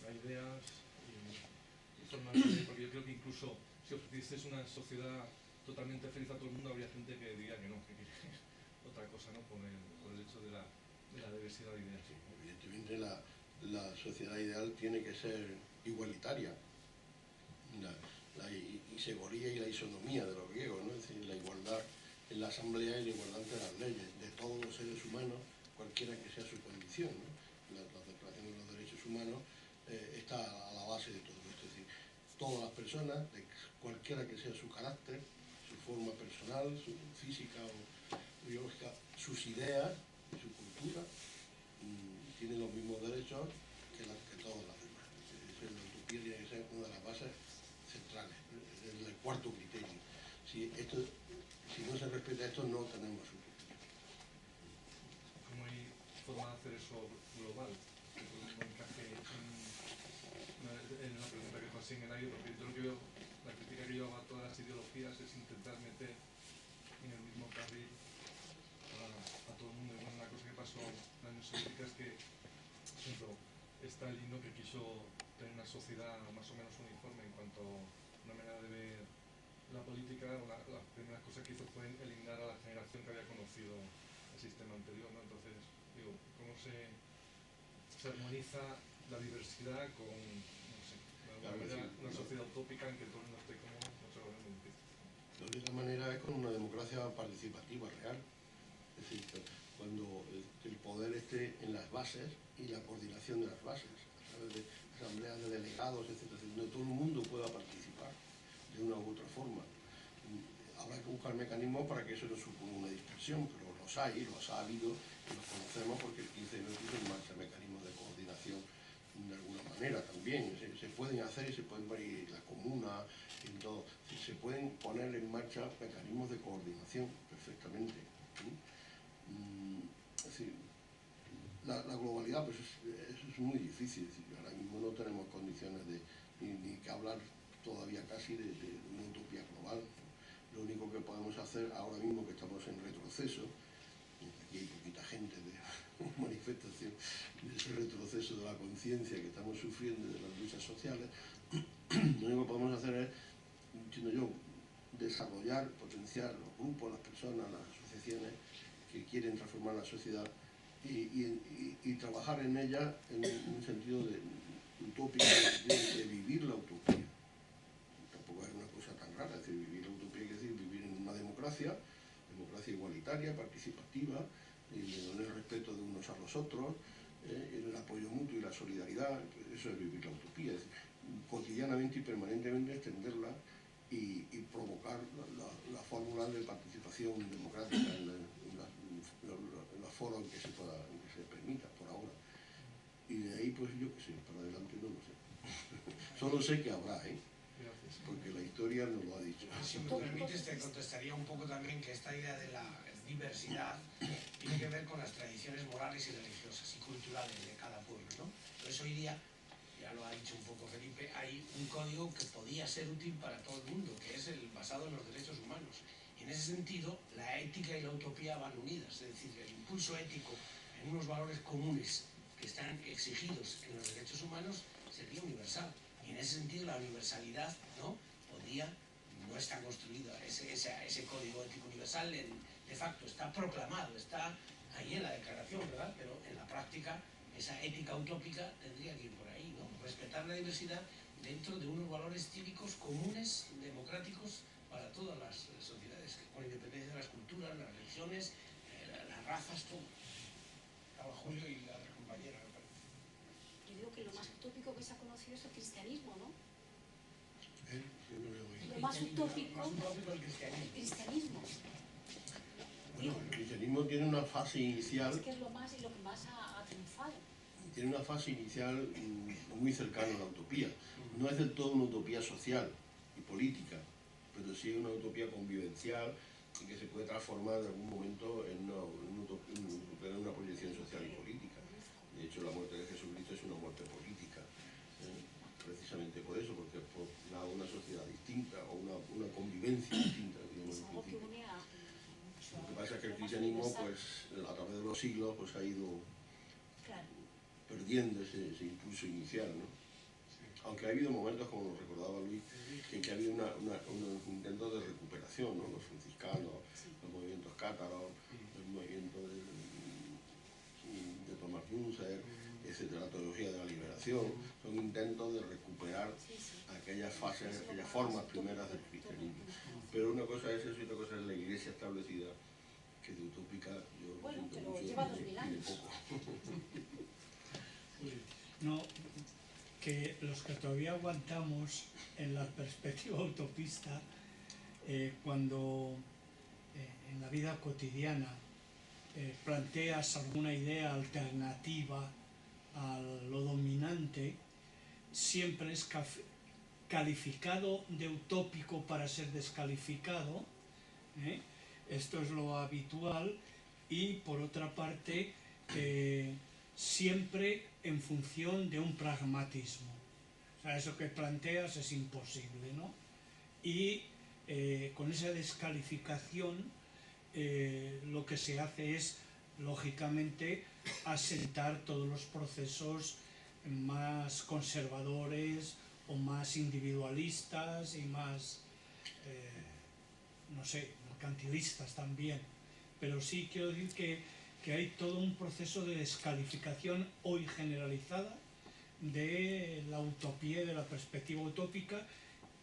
ideas y formas de vida? Porque yo creo que incluso si ofrecieses una sociedad totalmente feliz a todo el mundo, habría gente que diría que no, que quiere otra cosa, ¿no? Por el hecho de la diversidad de ideas. sí, evidentemente la sociedad ideal tiene que ser igualitaria. La isegoría y la isonomía de los griegos, ¿no? Es decir, la igualdad en la asamblea y la igualdad ante las leyes de todos los seres humanos, cualquiera que sea su condición, ¿no? La Declaración de los Derechos Humanos está a la base de todo esto. Es decir, todas las personas, de cualquiera que sea su carácter, su forma personal, su física o biológica, sus ideas y su cultura, tienen los mismos derechos que todas las demás. La utopía tiene que ser una de las bases centrales, el cuarto criterio. Si no se respeta esto, no tenemos utopía. ¿Cómo hay forma de hacer eso global? Que todo el mundo encaje en la pregunta que pasé en el aire, porque yo lo que veo, la crítica que yo hago a todas las ideologías es intentar meter en el mismo carril a todo el mundo. Y bueno, una cosa que pasó en la Unión Soviética es que, por ejemplo, Stalin, ¿no? Que quiso tener una sociedad más o menos uniforme en cuanto a una manera de ver la política. Las primeras cosas que hizo fue eliminar a la generación que había conocido el sistema anterior, ¿no? Entonces, digo, ¿cómo se armoniza la diversidad con, no sé, de alguna manera, una sociedad utópica en que todo el mundo esté como, no se lo ve muy difícil? La única manera es con una democracia participativa real. Es decir, cuando el poder esté en las bases y la coordinación de las bases, a través de asambleas de delegados, etcétera, donde todo el mundo pueda participar de una u otra forma. Habrá que buscar mecanismos para que eso no suponga una dispersión, pero los ha habido y los conocemos porque el 15 de puso en marcha mecanismos de coordinación de alguna manera también. Se pueden hacer y se pueden ver la comuna, en todo. Se pueden poner en marcha mecanismos de coordinación perfectamente. Es decir, la globalidad, pues eso es muy difícil. Es decir, ahora mismo no tenemos condiciones ni que hablar todavía casi de una utopía global. Lo único que podemos hacer ahora mismo, que estamos en retroceso, aquí hay poquita gente de manifestación de ese retroceso de la conciencia que estamos sufriendo de las luchas sociales, lo único que podemos hacer es, entiendo yo, desarrollar, potenciar los grupos, las personas, las asociaciones que quieren transformar la sociedad y y trabajar en ella en un sentido de utópico, de vivir la utopía. Tampoco es una cosa tan rara, es decir, vivir la utopía quiere decir vivir en una democracia igualitaria, participativa, en el respeto de unos a los otros, en el apoyo mutuo y la solidaridad. Eso es vivir la utopía, es decir, cotidianamente y permanentemente extenderla y provocar la fórmula de participación democrática en los foros en que se permita por ahora. Y de ahí, pues yo qué sé, para adelante no lo sé. Solo sé que habrá, porque la historia nos lo ha dicho. Si me permites, te contestaría un poco también que esta idea de la diversidad tiene que ver con las tradiciones morales y religiosas y culturales de cada pueblo, ¿no? Entonces hoy día, ya lo ha dicho un poco Felipe, hay un código que podía ser útil para todo el mundo, que es el basado en los derechos humanos. Y en ese sentido, la ética y la utopía van unidas, es decir, el impulso ético en unos valores comunes que están exigidos en los derechos humanos sería universal. Y en ese sentido la universalidad, ¿no?, no está construida, ese código ético universal de facto está proclamado, está ahí en la declaración, ¿verdad? Pero en la práctica esa ética utópica tendría que ir por ahí, ¿no? Respetar la diversidad dentro de unos valores cívicos comunes, democráticos para todas las sociedades, con independencia de las culturas, las religiones, las razas, todo. Estaba Julio y la otra compañera, me parece. Yo digo que lo más utópico que se ha conocido es el cristianismo, ¿no? Lo más utópico el cristianismo. Bueno, el cristianismo tiene una fase inicial. Es que es lo que más ha triunfado. Tiene una fase inicial muy cercana a la utopía. No es del todo una utopía social y política, pero sí una utopía convivencial y que se puede transformar en algún momento en una proyección social y política. De hecho, la muerte de Jesucristo es una muerte política, precisamente por eso, porque por una sociedad distinta o una convivencia distinta. Es algo que une a... Lo que pasa es que el cristianismo, pues, a través de los siglos, pues, ha ido perdiendo ese impulso inicial, ¿no? Aunque ha habido momentos, como nos recordaba Luis, en que ha habido unos intentos de recuperación, ¿no? Los franciscanos, los movimientos cátaros, el movimiento de Thomas Müntzer, etcétera, la teología de la liberación, son intentos de recuperar aquellas fases, aquellas formas primeras del cristianismo. Pero una cosa es eso y otra cosa es la iglesia establecida, que de utópica yo Bueno, siento pero mucho lleva y 2000 de años. poco. No, que los que todavía aguantamos en la perspectiva utopista, cuando en la vida cotidiana planteas alguna idea alternativa a lo dominante, siempre es calificado de utópico para ser descalificado, esto es lo habitual, y por otra parte siempre en función de un pragmatismo. O sea, eso que planteas es imposible, ¿no? Y con esa descalificación lo que se hace es, lógicamente, asentar todos los procesos más conservadores o más individualistas y más, no sé, mercantilistas también. Pero sí quiero decir que hay todo un proceso de descalificación hoy generalizada de la utopía y de la perspectiva utópica,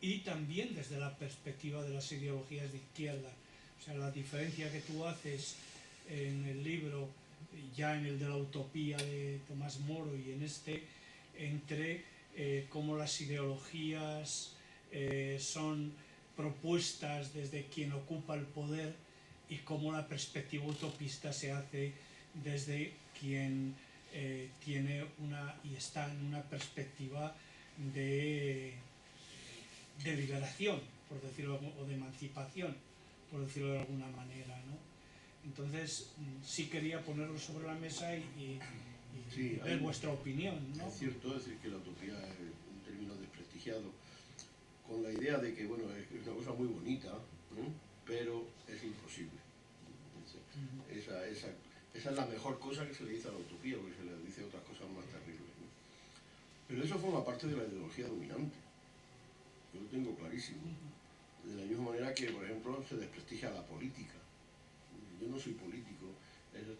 y también desde la perspectiva de las ideologías de izquierda. O sea, la diferencia que tú haces en el libro, ya en el de la utopía de Tomás Moro y en este, entre cómo las ideologías son propuestas desde quien ocupa el poder y cómo la perspectiva utopista se hace desde quien tiene y está en una perspectiva de liberación, por decirlo, o de emancipación, por decirlo de alguna manera, ¿no? Entonces sí quería ponerlo sobre la mesa y Sí, ver vuestra opinión, ¿no? Es cierto decir que la utopía es un término desprestigiado, con la idea de que, bueno, es una cosa muy bonita, ¿no?, pero es imposible. Esa es la mejor cosa que se le dice a la utopía, porque se le dice otras cosas más terribles, ¿no? Pero eso forma parte de la ideología dominante. Yo lo tengo clarísimo. De la misma manera que, por ejemplo, se desprestigia la política. Yo no soy político, eso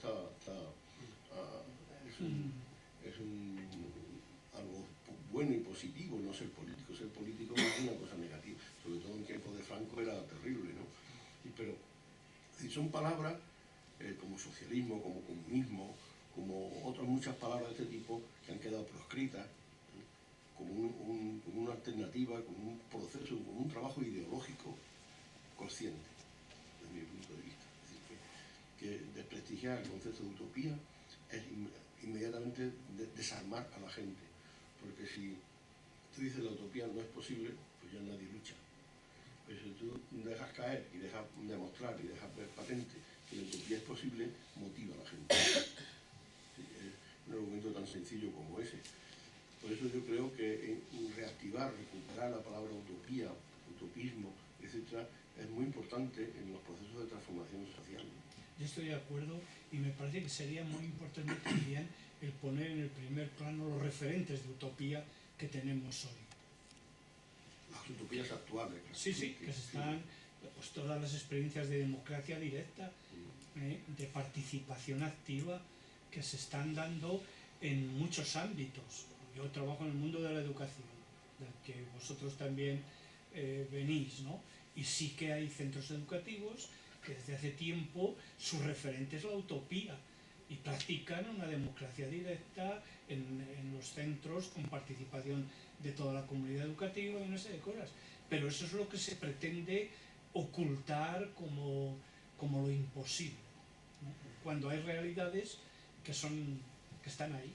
algo bueno y positivo no ser político. Ser político no es una cosa negativa, sobre todo en tiempos de Franco era terrible, ¿no? Pero son palabras como socialismo, como comunismo, como otras muchas palabras de este tipo que han quedado proscritas, como una alternativa, como un proceso, como un trabajo ideológico consciente, desde mi punto de vista. Es decir, que desprestigiar el concepto de utopía es inmediatamente desarmar a la gente, porque si tú dices la utopía no es posible, pues ya nadie lucha. Pero si tú dejas caer y dejas demostrar y dejas ver patente que la utopía es posible, motiva a la gente. Sí, es un argumento tan sencillo como ese. Por eso yo creo que reactivar, recuperar la palabra utopía, utopismo, etc., es muy importante en los procesos de transformación social. Yo estoy de acuerdo y me parece que sería muy importante también el poner en el primer plano los referentes de utopía que tenemos hoy. Las utopías actuales. Sí, que se están, pues todas las experiencias de democracia directa, de participación activa que se están dando en muchos ámbitos. Yo trabajo en el mundo de la educación, del que vosotros también venís, ¿no? Y sí que hay centros educativos que desde hace tiempo su referente es la utopía y practican una democracia directa en los centros con participación de toda la comunidad educativa y una serie de cosas. Pero eso es lo que se pretende ocultar como lo imposible, ¿no? Cuando hay realidades que están ahí.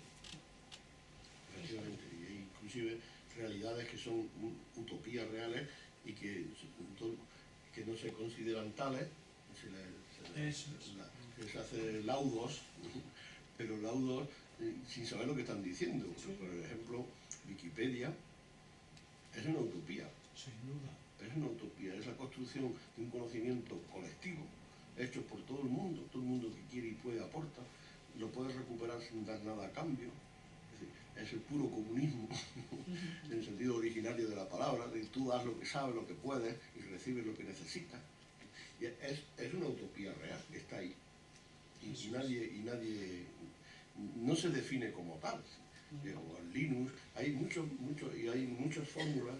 Efectivamente, y inclusive realidades que son utopías reales y que no se consideran tales, se hace laudos, pero laudos sin saber lo que están diciendo. Por ejemplo, Wikipedia es una utopía. Sin duda. Es una utopía, es la construcción de un conocimiento colectivo, hecho por todo el mundo que quiere y puede aporta, lo puede recuperar sin dar nada a cambio. Es el puro comunismo, en el sentido originario de la palabra, de tú das lo que sabes, lo que puedes y recibes lo que necesitas. Y es una utopía real, está ahí. Y nadie no se define como tal. O el Linux, hay muchas fórmulas,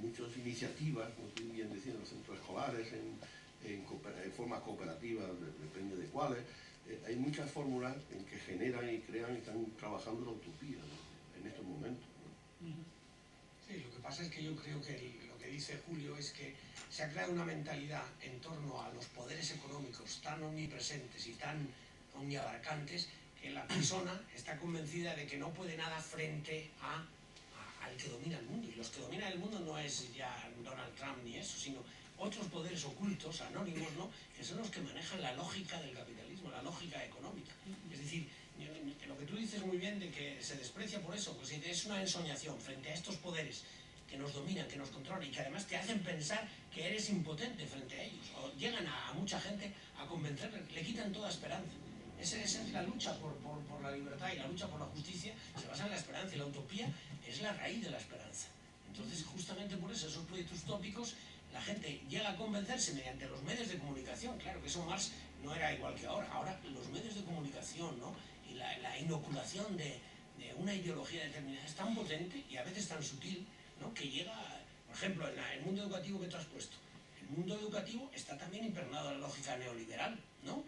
muchas iniciativas, como tú bien decías, en los centros escolares, en formas cooperativas, depende de cuáles. Hay muchas fórmulas en que generan y crean y están trabajando la utopía, ¿no?, en estos momentos, ¿no? Sí, lo que pasa es que yo creo que lo que dice Julio es que se ha creado una mentalidad en torno a los poderes económicos tan omnipresentes y tan omniabarcantes que la persona está convencida de que no puede nada frente al que domina el mundo. Y los que dominan el mundo no es ya Donald Trump ni eso, sino otros poderes ocultos, anónimos, ¿no?, que son los que manejan la lógica del capitalismo, la lógica económica. Es decir, lo que tú dices muy bien de que se desprecia por eso, pues es una ensoñación frente a estos poderes que nos dominan, que nos controlan y que además te hacen pensar que eres impotente frente a ellos. O llegan a mucha gente a convencerle, le quitan toda esperanza. Esa es la lucha por la libertad y la lucha por la justicia, se basa en la esperanza, y la utopía es la raíz de la esperanza. Entonces, justamente por eso, esos proyectos utópicos, la gente llega a convencerse mediante los medios de comunicación. Claro que eso Marx no era igual que ahora. Ahora los medios de comunicación, ¿no?, y la inoculación de una ideología determinada es tan potente y a veces tan sutil, ¿no?, que llega, por ejemplo, en el mundo educativo que tú has puesto. El mundo educativo está también impregnado de la lógica neoliberal, ¿no?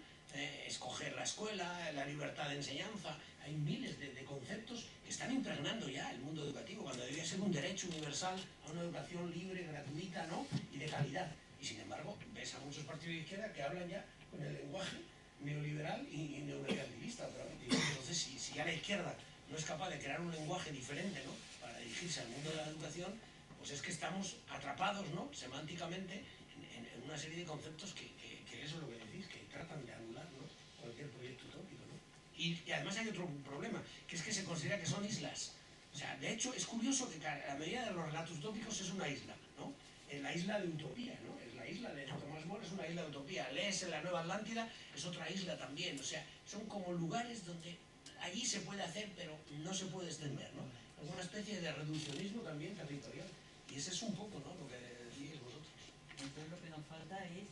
Escoger la escuela, la libertad de enseñanza, hay miles de conceptos que están impregnando ya el mundo educativo, cuando debería ser un derecho universal a una educación libre, gratuita, ¿no?, y de calidad. Y sin embargo, ves a muchos partidos de izquierda que hablan ya con el lenguaje neoliberal y neomercantilista. Entonces, si ya la izquierda no es capaz de crear un lenguaje diferente, ¿no?, para dirigirse al mundo de la educación, pues es que estamos atrapados, ¿no?, semánticamente en una serie de conceptos que eso es lo que decís, que tratan de anular, ¿no?, cualquier proyecto utópico, ¿no? Y además hay otro problema, que es que se considera que son islas. O sea, de hecho, es curioso que a medida de los relatos utópicos es una isla, ¿no? Es la isla de utopía, ¿no? Es la isla de Tomás More, es una isla de utopía. Lees en la Nueva Atlántida, es otra isla también. O sea, son como lugares donde allí se puede hacer, pero no se puede extender, ¿no? Es una especie de reduccionismo también territorial. Y ese es un poco, ¿no?, lo que decís vosotros. Entonces lo que nos falta es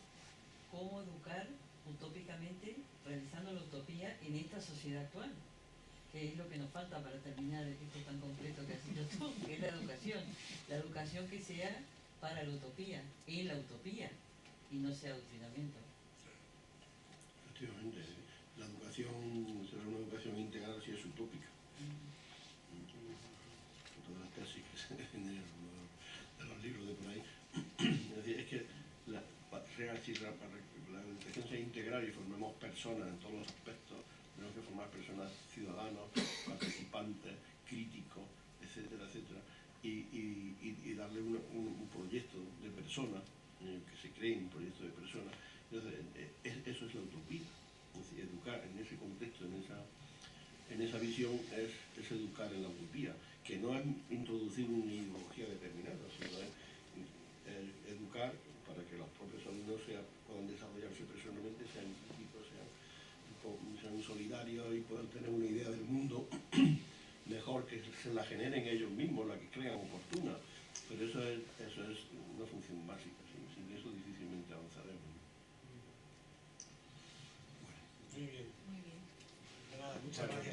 cómo educar utópicamente realizando la utopía en esta sociedad actual, que es lo que nos falta para terminar esto tan completo que has dicho tú, que es la educación que sea para la utopía, en la utopía, y no sea adoctrinamiento. Efectivamente, la educación será una educación integral si es utópica. Todas las tesis que se ven de los libros de por ahí. Es decir, es que para que la educación sea integral y formemos personas en todos los aspectos, tenemos que formar personas ciudadanos, participantes, críticos, etcétera, etcétera, y darle un proyecto de persona, que se cree un proyecto de persona. Entonces, eso es la utopía. Es decir, educar en ese contexto, en esa visión, es educar en la utopía, que no es introducir una ideología determinada, sino es educar para que los propios alumnos puedan desarrollarse personalmente, sean críticos, sean solidarios y puedan tener una idea del mundo mejor, que se la generen ellos mismos, la que crean oportuna. Pero eso es una función básica, sin eso difícilmente avanzaremos. Muy bien. Muy bien. De nada, muchas gracias.